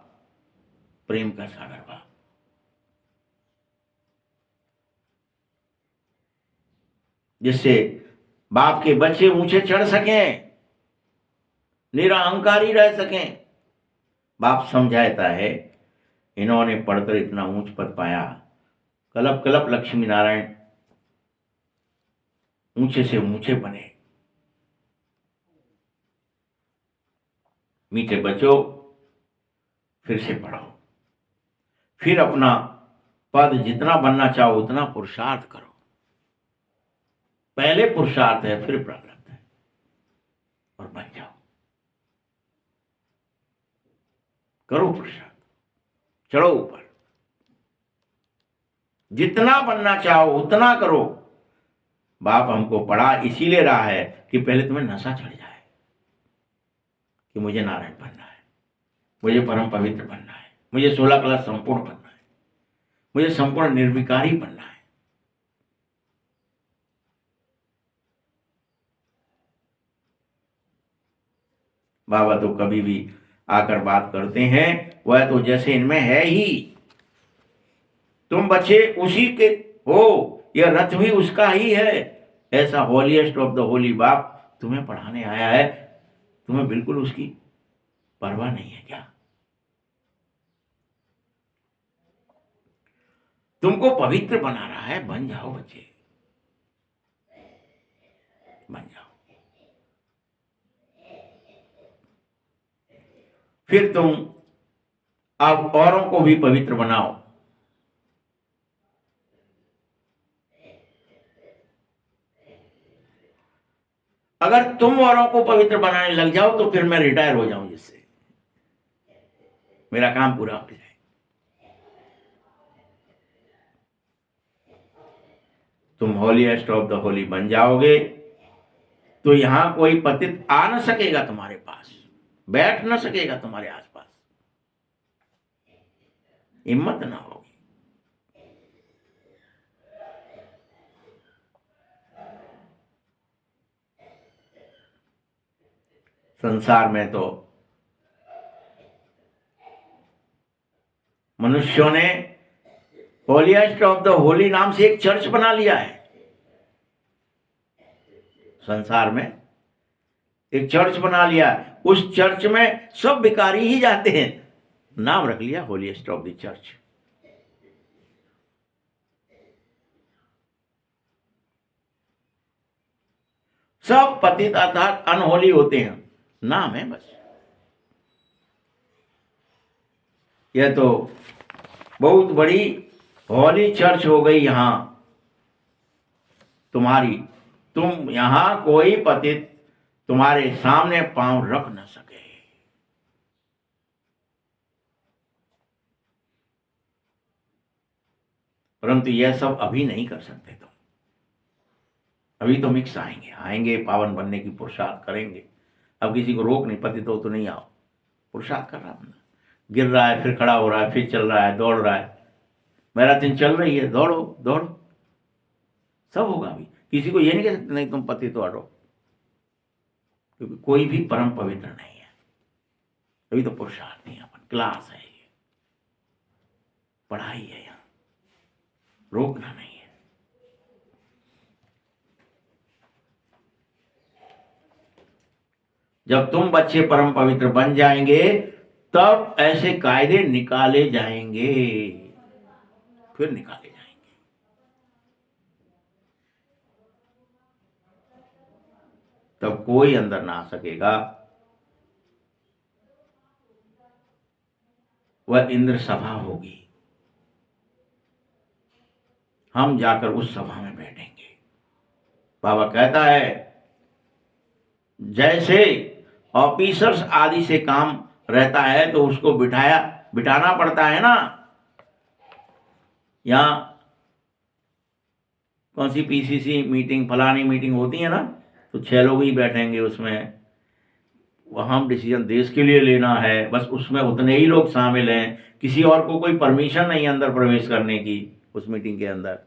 प्रेम का सागर बाप। जिससे बाप के बच्चे ऊंचे चढ़ सकें, निरअहंकारी रह सकें। बाप समझाता है इन्होंने पढ़कर इतना ऊंच पद पाया, कलप कलप लक्ष्मी नारायण ऊंचे से ऊंचे बने। मीठे बच्चों, फिर से पढ़ो, फिर अपना पद जितना बनना चाहो उतना पुरुषार्थ करो। पहले पुरुषार्थ है फिर प्रारब्ध है, और बन जाओ। करो पुरुषार्थ, चढ़ो ऊपर। जितना बनना चाहो उतना करो। बाप हमको पढ़ा इसीलिए रहा है कि पहले तुम्हें नशा चढ़ जाए कि मुझे नारायण बनना है, मुझे परम पवित्र बनना है, मुझे 16 कला संपूर्ण बनना है, मुझे संपूर्ण निर्विकारी बनना है। बाबा तो कभी भी आकर बात करते हैं, वह तो जैसे इनमें है ही। तुम बच्चे उसी के हो, यह रथ भी उसका ही है। ऐसा होलीएस्ट ऑफ द होली बाप तुम्हें पढ़ाने आया है, तुम्हें बिल्कुल उसकी परवाह नहीं है क्या? तुमको पवित्र बना रहा है, बन जाओ बच्चे, बन जाओ। फिर तुम अब औरों को भी पवित्र बनाओ। अगर तुम औरों को पवित्र बनाने लग जाओ तो फिर मैं रिटायर हो जाऊं, जिससे मेरा काम पूरा हो जाए। तुम होलीएस्ट ऑफ द होली बन जाओगे तो यहां कोई पतित आ न सकेगा तुम्हारे पास, बैठ न सकेगा तुम्हारे आसपास, हिम्मत ना होगी। संसार में तो मनुष्यों ने होलीएस्ट ऑफ द होली नाम से एक चर्च बना लिया है। संसार में एक चर्च बना लिया, उस चर्च में सब भिखारी ही जाते हैं, नाम रख लिया होलीएस्ट ऑफ द चर्च। सब पतित अर्थात अनहोली होते हैं, नाम है बस। यह तो बहुत बड़ी होली चर्च हो गई यहां तुम्हारी। तुम यहां कोई पतित तुम्हारे सामने पांव रख न सके। परंतु यह सब अभी नहीं कर सकते तुम। अभी तो मिक्स आएंगे पावन बनने की पुरुषार्थ करेंगे। अब किसी को रोक नहीं, पतित हो तो नहीं आओ, पुरुषार्थ कर रहा हूं। गिर रहा है फिर खड़ा हो रहा है, फिर चल रहा है, दौड़ रहा है, मैराथन चल रही है, दौड़ो दौड़ो, सब होगा। अभी किसी को ये नहीं कह सकते नहीं तुम पतित हो हटो, क्योंकि कोई भी परम पवित्र नहीं है। अभी तो पुरुषार्थ नहीं, अपन क्लास है, ये पढ़ाई है, यहां रोकना नहीं है। जब तुम बच्चे परम पवित्र बन जाएंगे तब ऐसे कायदे निकाले जाएंगे, फिर निकाले जाएंगे। तब कोई अंदर ना आ सकेगा। वह इंद्र सभा होगी, हम जाकर उस सभा में बैठेंगे। बाबा कहता है जैसे ऑफिसर्स आदि से काम रहता है तो उसको बिठाना पड़ता है ना। यहां कौन सी पीसीसी मीटिंग फलानी मीटिंग होती है ना, तो 6 लोग ही बैठेंगे उसमें। वहां डिसीजन देश के लिए लेना है, बस उसमें उतने ही लोग शामिल हैं, किसी और को कोई परमिशन नहीं अंदर प्रवेश करने की उस मीटिंग के अंदर।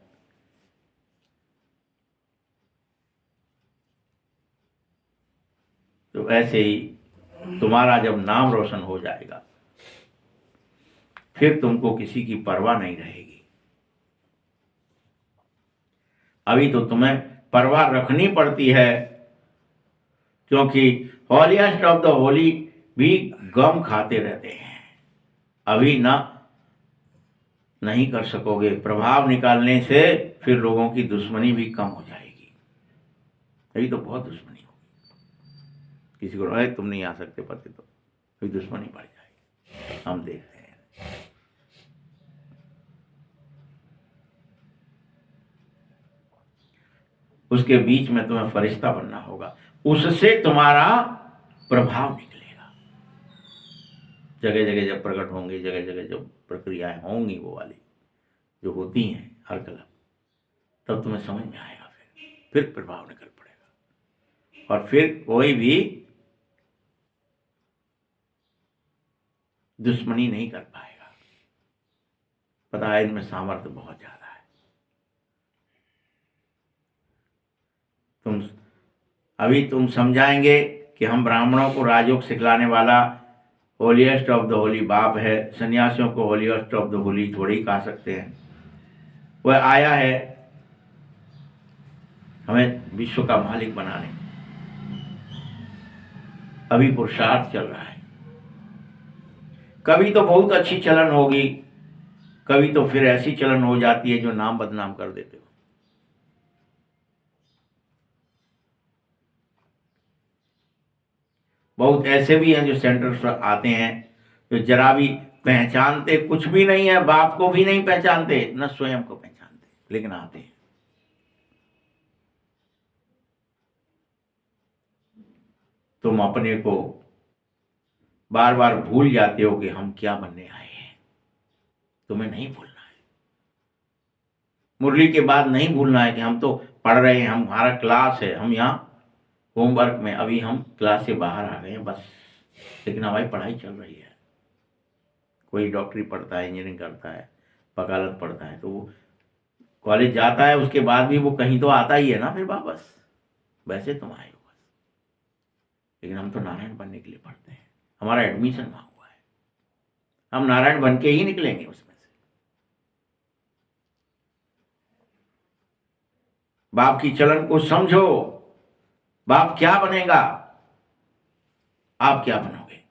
तो ऐसे ही तुम्हारा जब नाम रोशन हो जाएगा फिर तुमको किसी की परवाह नहीं रहेगी। अभी तो तुम्हें परवाह रखनी पड़ती है, क्योंकि होलीएस्ट ऑफ द होली भी गम खाते रहते हैं। अभी ना नहीं कर सकोगे, प्रभाव निकालने से फिर लोगों की दुश्मनी भी कम हो जाएगी। अभी तो बहुत दुश्मनी होगी, किसी को रहे तुम नहीं आ सकते पति तो फिर दुश्मनी बढ़ जाएगी, हम देखते हैं। उसके बीच में तुम्हें फरिश्ता बनना होगा, उससे तुम्हारा प्रभाव निकलेगा। जगह जगह जब प्रकट होंगे, जगह जगह जब प्रक्रियाएं होंगी वो वाली जो होती हैं हर कलम, तब तुम्हें समझ में आएगा, फिर प्रभाव निकल पड़ेगा और फिर कोई भी दुश्मनी नहीं कर पाएगा। पता है इनमें सामर्थ्य बहुत ज्यादा है। तुम समझाएंगे कि हम ब्राह्मणों को राजयोग सिखलाने वाला होलीएस्ट ऑफ द होली बाप है, सन्यासियों को होलीएस्ट ऑफ द होली थोड़ी कहा सकते हैं। वह आया है हमें विश्व का मालिक बनाने। अभी पुरुषार्थ चल रहा है। कभी तो बहुत अच्छी चलन होगी, कभी तो फिर ऐसी चलन हो जाती है जो नाम बदनाम कर देते हो। बहुत ऐसे भी हैं जो सेंटर पर आते हैं जो जरा भी पहचानते कुछ भी नहीं है, बाप को भी नहीं पहचानते, न स्वयं को पहचानते, लेकिन आते हैं। तुम अपने को बार बार भूल जाते हो कि हम क्या बनने आए हैं। तुम्हें नहीं भूलना है। मुरली के बाद नहीं भूलना है कि हम तो पढ़ रहे हैं, हमारा क्लास है, हम यहाँ होमवर्क में, अभी हम क्लास से बाहर आ गए हैं बस, लेकिन हमारी पढ़ाई चल रही है। कोई डॉक्टरी पढ़ता है, इंजीनियरिंग करता है, वकालत पढ़ता है, तो वो कॉलेज जाता है, उसके बाद भी वो कहीं तो आता ही है ना फिर वापस। वैसे तुम आए हो बस, लेकिन हम तो नारायण बनने के लिए पढ़ते हैं। हमारा एडमिशन वहाँ हुआ है, हम नारायण बन के ही निकलेंगे उसमें से। बाप की चलन को समझो। बाप क्या बनेगा? आप क्या बनोगे?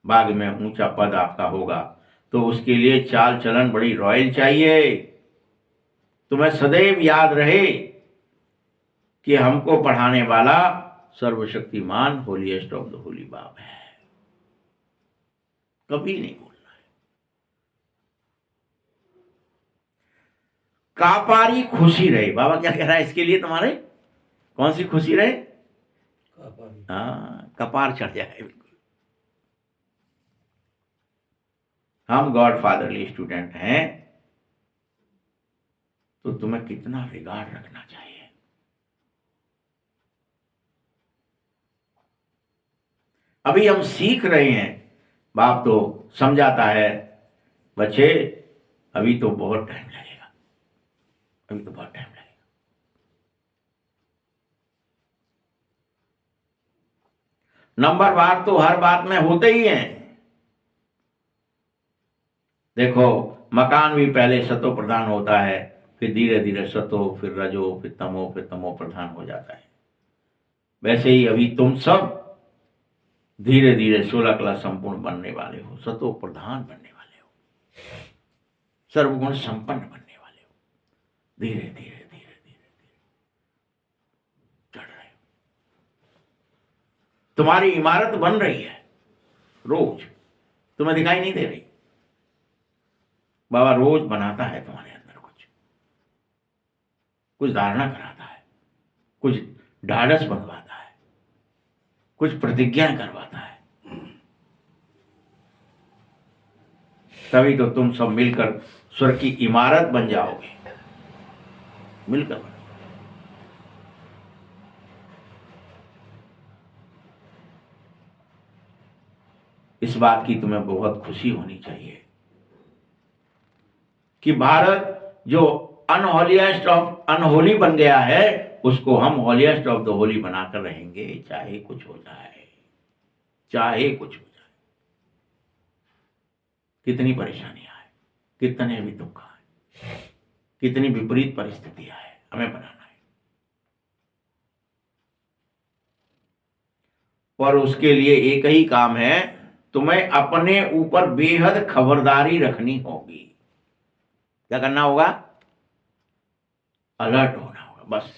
बाग में ऊंचा पद आपका होगा तो उसके लिए चाल चलन बड़ी रॉयल चाहिए। तुम्हें सदैव याद रहे कि हमको पढ़ाने वाला सर्वशक्तिमान होलीएस्ट ऑफ द होली बाप है। कभी नहीं भूलना है। कापारी खुशी रहे। बाबा क्या कह रहा है इसके लिए? तुम्हारे कौन सी खुशी रहे? हाँ, कपार चढ़ जाए बिल्कुल। हम गॉड फादरली स्टूडेंट हैं तो तुम्हें कितना रिगार्ड रखना चाहिए। अभी हम सीख रहे हैं। बाप तो समझाता है, बच्चे अभी तो बहुत टाइम लगेगा, अभी तो बहुत टाइम लगेगा। नंबरवार तो हर बात में होते ही हैं। देखो, मकान भी पहले सतो प्रधान होता है, फिर धीरे धीरे सतो, फिर रजो, फिर तमो प्रधान हो जाता है। वैसे ही अभी तुम सब धीरे धीरे 16 क्लास संपूर्ण बनने वाले हो, सतो प्रधान बनने वाले हो, सर्वगुण संपन्न बनने वाले हो। धीरे धीरे धीरे धीरे धीरे चढ़ रहे हो। तुम्हारी इमारत बन रही है रोज, तुम्हें दिखाई नहीं दे रही। बाबा रोज बनाता है तुम्हारे अंदर कुछ कुछ धारणा कराता है, कुछ ढाढ़स बनवाता है, कुछ प्रतिज्ञा करवाता है। तभी तो तुम सब मिलकर स्वर्ग की इमारत बन जाओगे, मिलकर बनो। इस बात की तुम्हें बहुत खुशी होनी चाहिए कि भारत जो अनहोलीएस्ट ऑफ अनहोली बन गया है, उसको हम होलीएस्ट ऑफ द होली बनाकर रहेंगे, चाहे कुछ हो जाए, चाहे कुछ हो जाए। कितनी परेशानियां हैं, कितने भी दुख हैं, कितनी विपरीत परिस्थितियां हैं, हमें बनाना है। और उसके लिए एक ही काम है, तुम्हें अपने ऊपर बेहद खबरदारी रखनी होगी। क्या करना होगा? अलर्ट होना होगा बस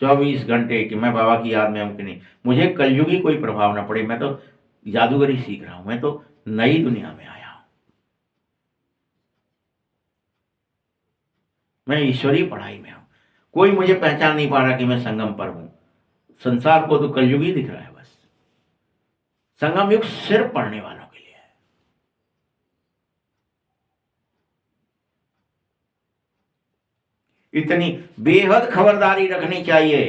24 घंटे कि मैं बाबा की याद में हूं कि नहीं, मुझे कलयुगी कोई प्रभाव ना पड़े। मैं तो जादूगरी सीख रहा हूं, मैं तो नई दुनिया में आया हूं, मैं ईश्वरीय पढ़ाई में हूं। कोई मुझे पहचान नहीं पा रहा कि मैं संगम पर हूं। संसार को तो कलयुगी दिख रहा है बस। संगम युग सिर्फ पढ़ने वालों के लिए है। इतनी बेहद खबरदारी रखनी चाहिए।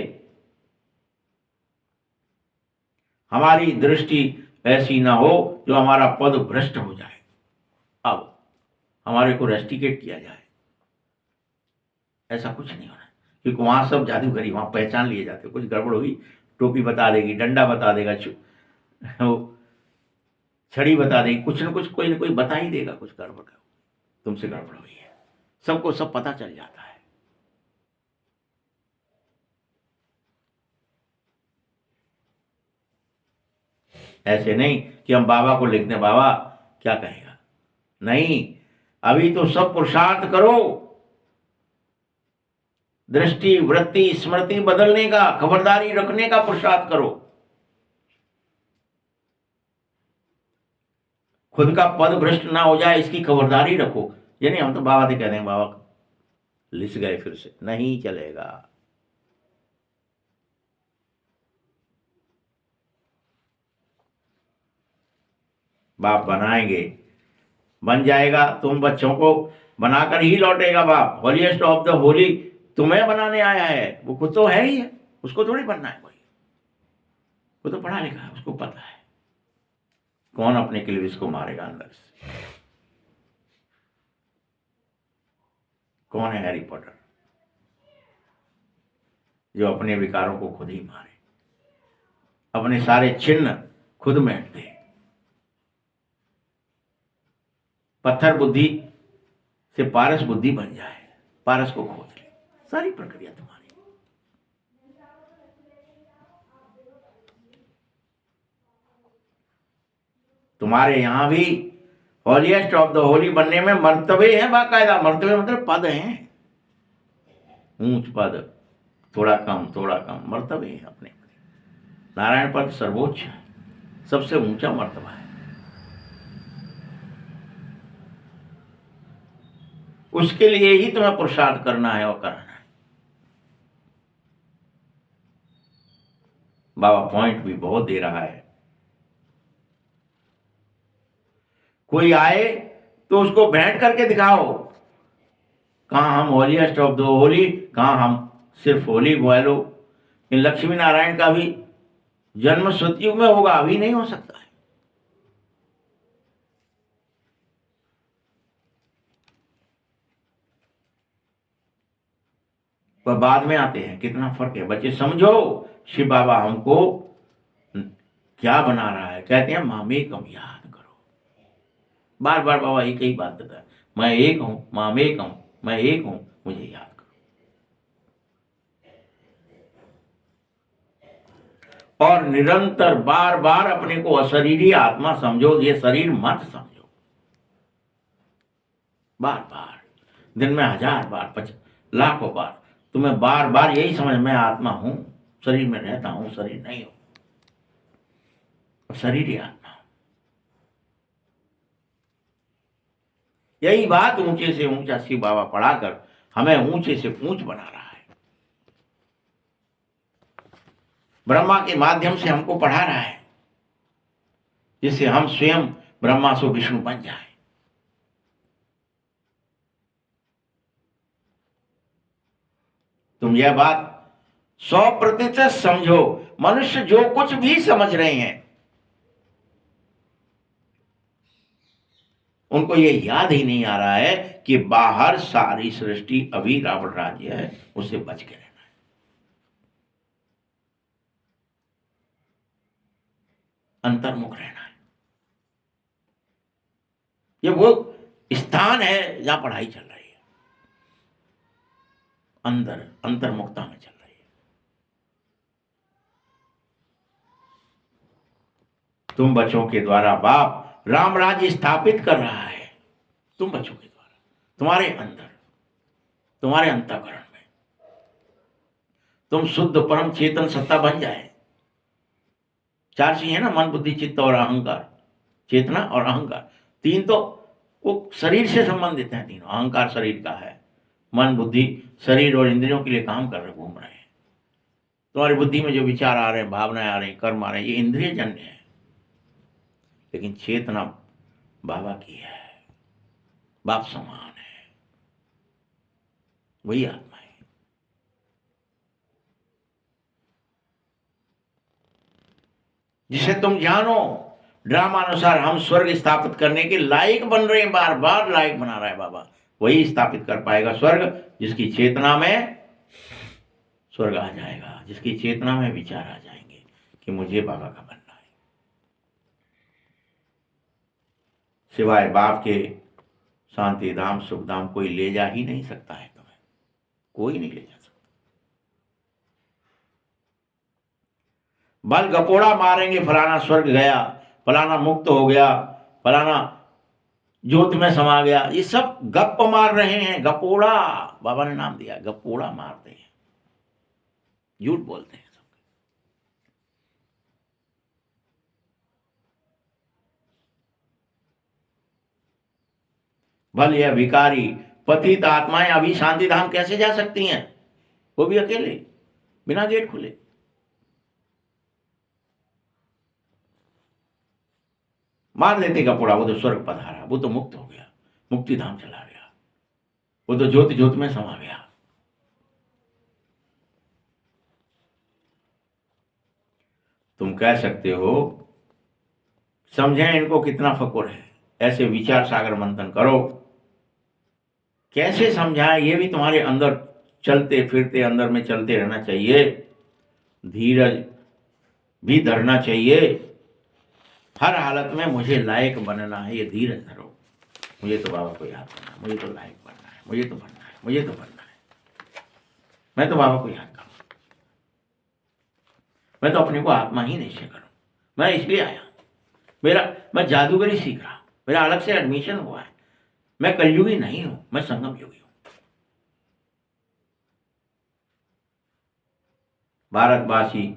हमारी दृष्टि ऐसी ना हो जो हमारा पद भ्रष्ट हो जाए, अब हमारे को रेस्टिकेट किया जाए, ऐसा कुछ नहीं होना। क्योंकि वहां सब जादूगरी, वहां पहचान लिए जाते। कुछ गड़बड़ हुई, टोपी बता देगी, डंडा बता देगा, छड़ी बता देगी, कुछ न कुछ कोई न कोई बता ही देगा कुछ गड़बड़ का, तुमसे गड़बड़ हुई है। सबको सब पता चल जाता है। ऐसे नहीं कि हम बाबा को लिख दें, बाबा क्या कहेगा। नहीं, अभी तो सब पुरुषार्थ करो, दृष्टि वृत्ति स्मृति बदलने का, खबरदारी रखने का पुरुषार्थ करो। खुद का पद भ्रष्ट ना हो जाए इसकी खबरदारी रखो। यानी हम तो बाबा से कह दें, बाबा लिस गए फिर से, नहीं चलेगा। बाप बनाएंगे, बन जाएगा, तुम बच्चों को बनाकर ही लौटेगा बाप। होलीएस्ट ऑफ द होली तुम्हें बनाने आया है, वो खुद तो है ही है, उसको थोड़ी बनना है कोई। वो तो पढ़ा लिखा है, उसको पता है कौन अपने क्लिविस को मारेगा अंदर से। कौन है हैरी पॉटर जो अपने विकारों को खुद ही मारे, अपने सारे चिन्ह खुद मेट दे। पत्थर बुद्धि से पारस बुद्धि बन जाए, पारस को खोज ले। सारी प्रक्रिया तुम्हारी। तुम्हारे यहां भी होलीएस्ट ऑफ द होली बनने में मर्तबे हैं, बाकायदा मर्तबे मतलब पद हैं, ऊंच पद, थोड़ा कम मर्तबे हैं अपने अपने। नारायण पद सर्वोच्च है, सबसे ऊंचा मर्तबा है। उसके लिए ही तुम्हें पुरुषार्थ करना है और कराना है। बाबा पॉइंट भी बहुत दे रहा है। कोई आए तो उसको भेंट करके दिखाओ, कहां हम होलीएस्ट ऑफ द होली, कहां हम सिर्फ होली बोलो। इन लक्ष्मी नारायण का भी जन्म सतयुग में होगा, अभी नहीं हो सकता है। वह बाद में आते हैं, कितना फर्क है। बच्चे समझो, शिव बाबा हमको क्या बना रहा है। कहते हैं मामेकम याद करो, बार बार बाबा एक ही बात बताया, मैं एक हूं, मामेकम, मैं एक हूं, मुझे याद करो। और निरंतर बार बार अपने को अशरीरी आत्मा समझो, ये शरीर मत समझो। बार बार, दिन में 1000 बार, लाखों बार तुम्हें बार बार यही समझ, मैं आत्मा हूं, शरीर में रहता हूं, शरीर नहीं हूं, शरीर ही आत्मा हूं। यही बात ऊंचे से ऊंचा शिव बाबा पढ़ाकर हमें ऊंचे से ऊंच बना रहा है। ब्रह्मा के माध्यम से हमको पढ़ा रहा है, जिससे हम स्वयं ब्रह्मा से विष्णु बन जाए। तुम यह बात 100% समझो। मनुष्य जो कुछ भी समझ रहे हैं, उनको ये याद ही नहीं आ रहा है कि बाहर सारी सृष्टि अभी रावण राज्य है, उससे बच के रहना है। अंतर्मुख रहना है। ये वो स्थान है जहां पढ़ाई चल रही है, अंदर अंतर्मुखता में चल रही है। तुम बच्चों के द्वारा बाप राम राज्य स्थापित कर रहा है, तुम बच्चों के द्वारा, तुम्हारे अंदर, तुम्हारे अंतःकरण में तुम शुद्ध परम चेतन सत्ता बन जाए। 4 चीज है ना, मन बुद्धि चित्त और अहंकार, चेतना और अहंकार। 3 तो वो शरीर से संबंधित हैं तीनों। अहंकार शरीर का है, मन बुद्धि शरीर और इंद्रियों के लिए काम कर रहे, घूम रहे हैं। तुम्हारी बुद्धि में जो विचार आ रहे हैं, भावनाएं आ रही हैं, कर्म आ रहे हैं, ये इंद्रिय जन्य है। लेकिन चेतना बाबा की है, बाप समान है, वही आत्मा है। जिसे तुम जानो, ड्रामा अनुसार हम स्वर्ग स्थापित करने के लायक बन रहे हैं, बार बार लायक बना रहा है बाबा। वही स्थापित कर पाएगा स्वर्ग, जिसकी चेतना में स्वर्ग आ जाएगा, जिसकी चेतना में विचार आ जाएंगे कि मुझे बाबा का बनना है। सिवाय बाप के शांति धाम सुख धाम कोई ले जा ही नहीं सकता है तुम्हें, कोई नहीं ले जा सकता। बल गपोड़ा मारेंगे, फलाना स्वर्ग गया, फलाना मुक्त हो गया, फलाना ज्योत में समा गया। ये सब गप मार रहे हैं, गपोड़ा बाबा ने नाम दिया, गपोड़ा मारते हैं, झूठ बोलते हैं। भल यह भिकारी पतित आत्माएं अभी शांति धाम कैसे जा सकती हैं? वो भी अकेले, बिना गेट खुले। मार देते कपूड़ा, वो तो स्वर्ग पधारा, वो तो मुक्त हो गया, मुक्ति धाम चला गया, वो तो ज्योति ज्योत में समा गया। तुम कह सकते हो समझें इनको कितना फकुर है, ऐसे विचार सागर मंथन करो, कैसे समझाएं, ये भी तुम्हारे अंदर चलते फिरते अंदर में चलते रहना चाहिए। धीरज भी धरना चाहिए, हर हालत में मुझे लायक बनना है, ये धीरज धरो। मुझे तो बाबा को याद करना, मुझे तो लायक बनना है, मुझे तो बनना है, मुझे तो बनना है, मैं तो बाबा को याद करूं, मैं तो अपने को आत्मा ही निश्चय करूं। मैं इसलिए आया, मैं जादूगरी सीख रहा हूं, मेरा अलग से एडमिशन हुआ है, मैं कलयुगी नहीं हूं, मैं संगम योगी हूं। भारतवासी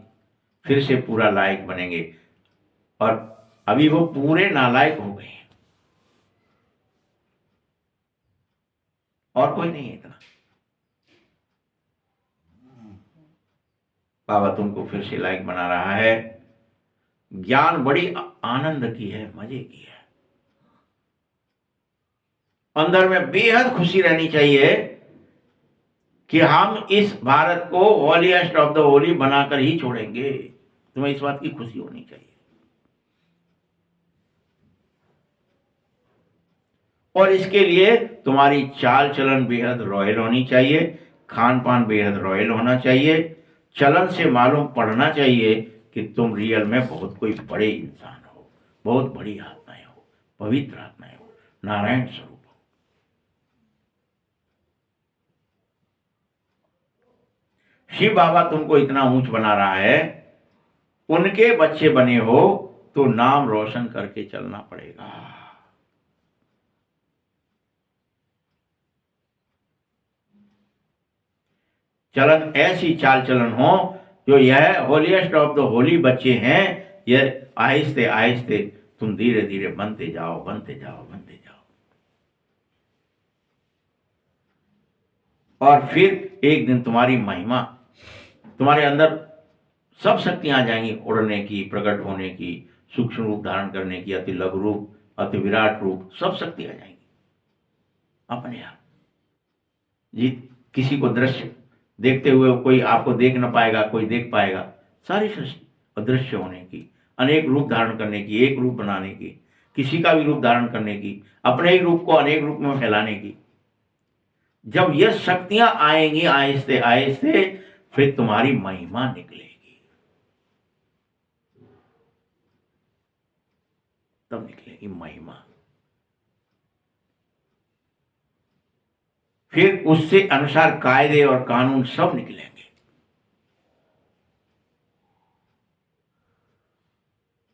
फिर से पूरा लायक बनेंगे, और अभी वो पूरे नालायक हो गए हैं, और कोई नहीं है इतना। बाबा तुमको फिर से लायक बना रहा है। ज्ञान बड़ी आनंद की है, मजे की है, अंदर में बेहद खुशी रहनी चाहिए कि हम इस भारत को होलीएस्ट ऑफ द होली बनाकर ही छोड़ेंगे। तुम्हें इस बात की खुशी होनी चाहिए, और इसके लिए तुम्हारी चाल चलन बेहद रॉयल होनी चाहिए, खान पान बेहद रॉयल होना चाहिए, चलन से मालूम पड़ना चाहिए कि तुम रियल में बहुत कोई बड़े इंसान हो, बहुत बड़ी आत्माएं हो, पवित्र आत्माएं हो, नारायण स्वरूप हो। शिव बाबा तुमको इतना ऊंच बना रहा है, उनके बच्चे बने हो तो नाम रोशन करके चलना पड़ेगा। चलन ऐसी चाल चलन हो जो यह होलीएस्ट ऑफ द होली बच्चे हैं, यह आहिस्ते आहिस्ते तुम धीरे धीरे बनते जाओ, बनते जाओ, बनते जाओ, और फिर एक दिन तुम्हारी महिमा, तुम्हारे अंदर सब शक्तियां आ जाएंगी, उड़ने की, प्रकट होने की, सूक्ष्म रूप धारण करने की, अति लघु रूप, अति विराट रूप, सब शक्ति आ जाएंगी अपने आप। जी, किसी को दृश्य देखते हुए कोई आपको देख न पाएगा, कोई देख पाएगा। सारी सृष्टि अदृश्य होने की, अनेक रूप धारण करने की, एक रूप बनाने की, किसी का भी रूप धारण करने की, अपने ही रूप को अनेक रूप में फैलाने की। जब ये शक्तियां आएंगी आहिस्ते आहिस्ते, फिर तुम्हारी महिमा निकलेगी, तब निकलेगी महिमा। फिर उससे अनुसार कायदे और कानून सब निकलेंगे।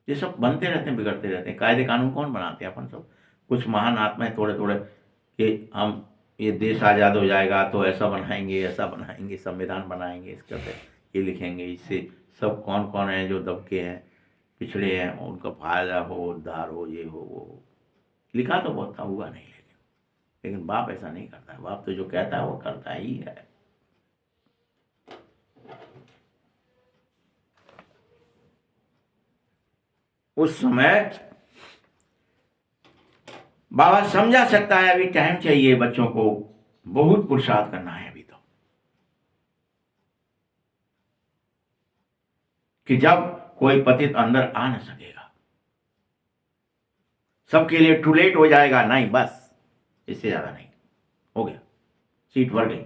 ये सब बनते रहते हैं, बिगड़ते रहते हैं। कायदे कानून कौन बनाते हैं? अपन सब, कुछ महान आत्माएं थोड़े थोड़े कि हम ये देश आज़ाद हो जाएगा तो ऐसा बनाएंगे, ऐसा बनाएंगे, संविधान बनाएंगे, इसके पे ये लिखेंगे, इससे सब कौन कौन है जो दबके हैं, पिछड़े हैं, उनका फायदा हो, उद्धार हो, ये हो, वो हो। लिखा तो बहुत था, हुआ नहीं। लेकिन बाप ऐसा नहीं करता है। बाप तो जो कहता है वो करता ही है। उस समय बाबा समझा सकता है अभी टाइम चाहिए, बच्चों को बहुत पुरुषार्थ करना है अभी तो, कि जब कोई पतित अंदर आ न सकेगा, सबके लिए टू लेट हो जाएगा। नहीं, बस इससे ज्यादा नहीं, हो गया, सीट भर गई,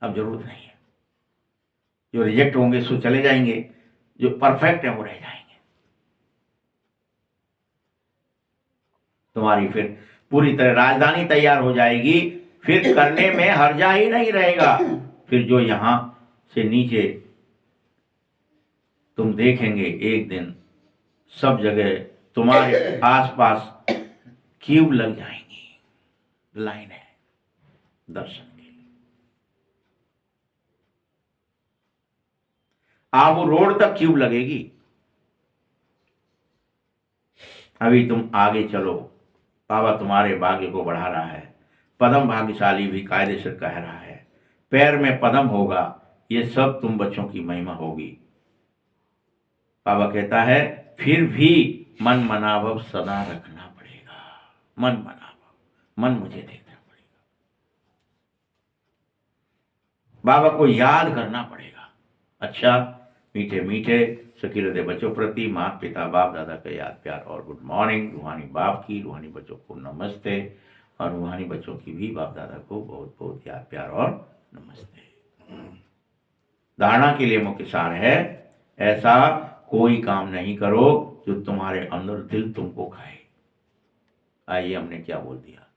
अब जरूरत नहीं है। जो रिजेक्ट होंगे सो चले जाएंगे, जो परफेक्ट है वो रह जाएंगे। तुम्हारी फिर पूरी तरह राजधानी तैयार हो जाएगी, फिर करने में हर्जा ही नहीं रहेगा। फिर जो यहां से नीचे तुम देखेंगे एक दिन सब जगह तुम्हारे आसपास क्यूब लग जाएंगी, लाइन है दर्शन के लिए। आबू रोड तक क्यूब लगेगी। अभी तुम आगे चलो, बाबा तुम्हारे भाग्य को बढ़ा रहा है। पदम भाग्यशाली भी कायदे से कह रहा है, पैर में पदम होगा, ये सब तुम बच्चों की महिमा होगी। बाबा कहता है फिर भी मन मनाभव सदा रखना पड़ेगा। मन मनाभव, मन मुझे देखना पड़ेगा, बाबा को याद करना पड़ेगा। अच्छा, मीठे मीठे सखी हृदय बच्चों प्रति माता पिता बाप दादा का याद प्यार और गुड मॉर्निंग। रूहानी बाप की, रूहानी बच्चों को नमस्ते, और रूहानी बच्चों की भी बाप दादा को बहुत बहुत याद प्यार और नमस्ते। धारणा के लिए मुख्य सार है, ऐसा कोई काम नहीं करो जो तुम्हारे अंदर दिल तुमको खाए। आइए, हमने क्या बोल दिया,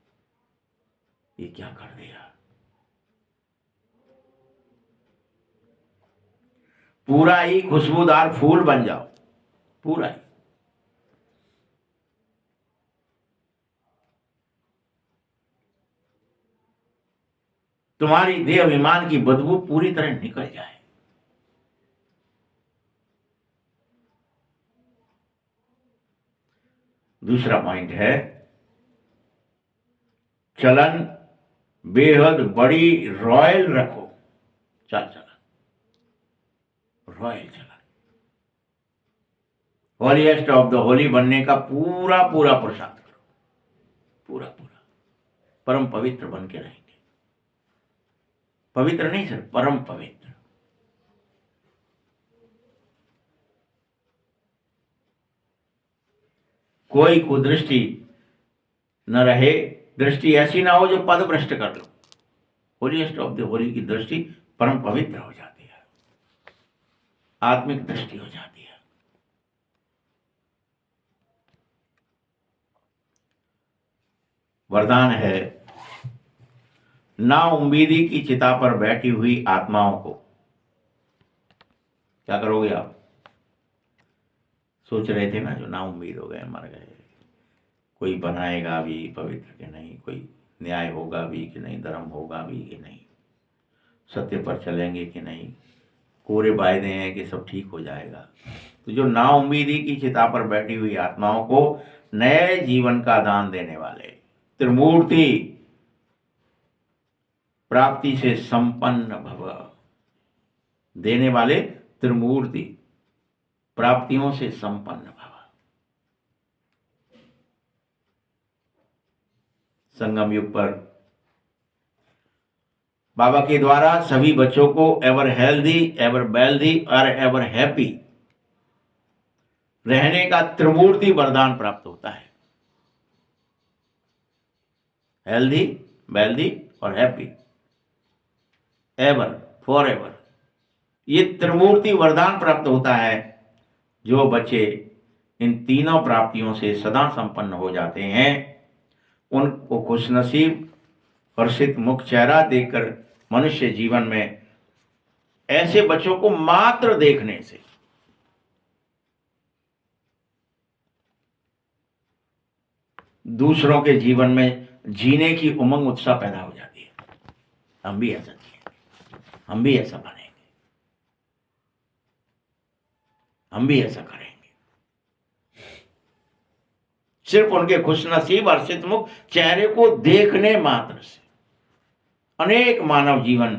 ये क्या कर दिया। पूरा ही खुशबूदार फूल बन जाओ, पूरा ही। तुम्हारी देह अभिमान की बदबू पूरी तरह निकल जाए। दूसरा पॉइंट है, चलन बेहद बड़ी रॉयल रखो। चल चलन, रॉयल चलन, होलीएस्ट ऑफ द होली बनने का पूरा पूरा पुरुषार्थ करो, पूरा पूरा। परम पवित्र बन के रहेंगे। पवित्र नहीं सर, परम पवित्र। कोई कुदृष्टि न रहे, दृष्टि ऐसी ना हो जो पद भ्रष्ट कर लो। होलीएस्ट ऑफ द होली की दृष्टि परम पवित्र हो जाती है, आत्मिक दृष्टि हो जाती है। वरदान है, ना उम्मीदी की चिता पर बैठी हुई आत्माओं को क्या करोगे आप? सोच रहे थे ना, जो ना उम्मीद हो गए, मर गए, कोई बनाएगा भी पवित्र कि नहीं, कोई न्याय होगा भी कि नहीं, धर्म होगा भी कि नहीं, सत्य पर चलेंगे कि नहीं, कोरे वायदे हैं कि सब ठीक हो जाएगा। तो जो ना उम्मीदी की चिता पर बैठी हुई आत्माओं को नए जीवन का दान देने वाले, त्रिमूर्ति प्राप्ति से संपन्न भव, देने वाले त्रिमूर्ति प्राप्तियों से संपन्न भव। संगम युग पर बाबा के द्वारा सभी बच्चों को एवर हेल्दी, एवर वेल्दी और एवर हैप्पी रहने का त्रिमूर्ति वरदान प्राप्त होता है। हेल्दी, वेल्दी और हैप्पी, एवर, फॉर एवर, ये त्रिमूर्ति वरदान प्राप्त होता है। जो बच्चे इन तीनों प्राप्तियों से सदा संपन्न हो जाते हैं, उनको खुशनसीब हर्षित मुख चेहरा देखकर मनुष्य जीवन में ऐसे बच्चों को मात्र देखने से दूसरों के जीवन में जीने की उमंग उत्साह पैदा हो जाती है। हम भी ऐसा जिएंगे, हम भी ऐसा बनेंगे, हम भी ऐसा करेंगे। सिर्फ उनके खुशनसीब हर्षित मुख चेहरे को देखने मात्र से अनेक मानव जीवन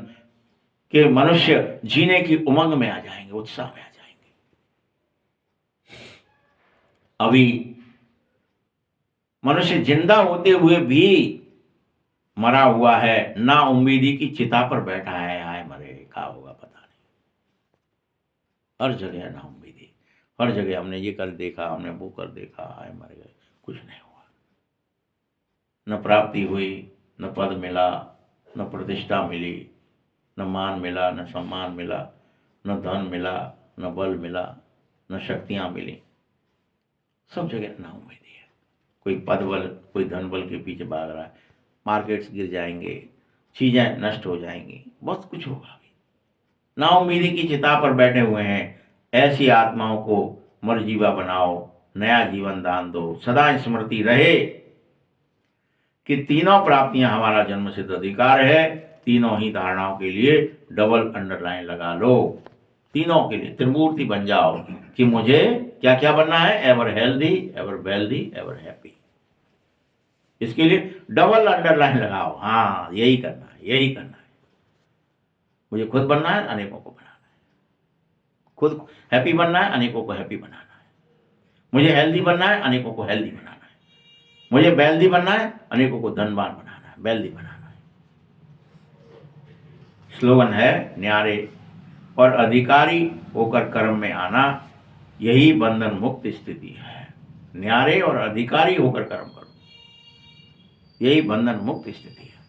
के मनुष्य जीने की उमंग में आ जाएंगे, उत्साह में आ जाएंगे। अभी मनुष्य जिंदा होते हुए भी मरा हुआ है, ना उम्मीदी की चिता पर बैठा है। आए मरे, क्या होगा पता नहीं। हर जगह ना उम्मीदी, हर जगह हमने ये कर देखा, हमने वो कर देखा, आए मर गए, कुछ नहीं हुआ। न प्राप्ति हुई, न पद मिला, न प्रतिष्ठा मिली, न मान मिला, न सम्मान मिला, न धन मिला, न बल मिला, न शक्तियां मिली। सब जगह ना उम्मीदी है। कोई पद बल, कोई धन बल के पीछे भाग रहा है, मार्केट्स गिर जाएंगे, चीजें नष्ट हो जाएंगी, बहुत कुछ होगा। अभी ना उम्मीदी की चिता पर बैठे हुए हैं, ऐसी आत्माओं को मरजीवा बनाओ, नया जीवन दान दो। सदा स्मृति रहे कि तीनों प्राप्तियां हमारा जन्म सिद्ध अधिकार है। तीनों ही धारणाओं के लिए डबल अंडरलाइन लगा लो। तीनों के लिए त्रिमूर्ति बन जाओ कि मुझे क्या क्या बनना है, ever healthy, ever wealthy, ever happy. इसके लिए डबल अंडरलाइन लगाओ। हाँ, यही करना है, यही करना है। मुझे खुद बनना है, अनेकों को बनाना है। खुद हैप्पी बनना है, अनेकों को हैप्पी बनाना है। मुझे हेल्दी बनना है, अनेकों को हेल्दी बनाना है। मुझे वेल्दी बनना है, अनेकों को धनवान बनाना है, वेल्दी बनाना है। स्लोगन है न्यारे और अधिकारी होकर कर्म में आना, यही बंधन मुक्त स्थिति है। न्यारे और अधिकारी होकर कर्म करो, यही बंधन मुक्त स्थिति है।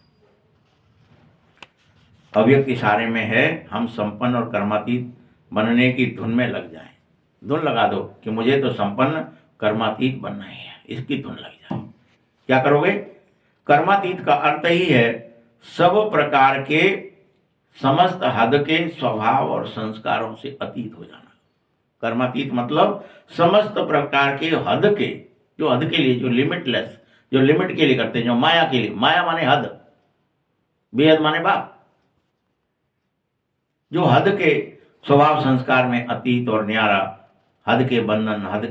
अव्यक्त इशारे में है हम संपन्न और कर्मातीत बनने की धुन में लग जाएं। धुन लगा दो कि मुझे तो संपन्न कर्मातीत बनना ही है, इसकी धुन लग जाए। क्या करोगे? कर्मातीत का अर्थ ही है सब प्रकार के समस्त हद के स्वभाव और संस्कारों से अतीत हो जाना। कर्मातीत मतलब समस्त प्रकार के हद के, जो हद के लिए, जो लिमिटलेस, जो लिमिट के लिए करते हैं, जो माया के लिए। माया माने हद, बेहद माने बाप। जो हद के स्वभाव संस्कार में अतीत और न्यारा, हद के बंधन, हद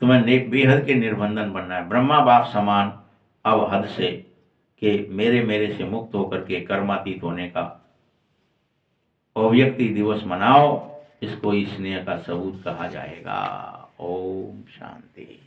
तुम्हें बेहद के निर्बंधन बनना है। ब्रह्मा बाप समान अब हद से के मेरे से मुक्त होकर के कर्मातीत होने का अव्यक्ति दिवस मनाओ। इसको स्नेह का सबूत कहा जाएगा। ओम शांति।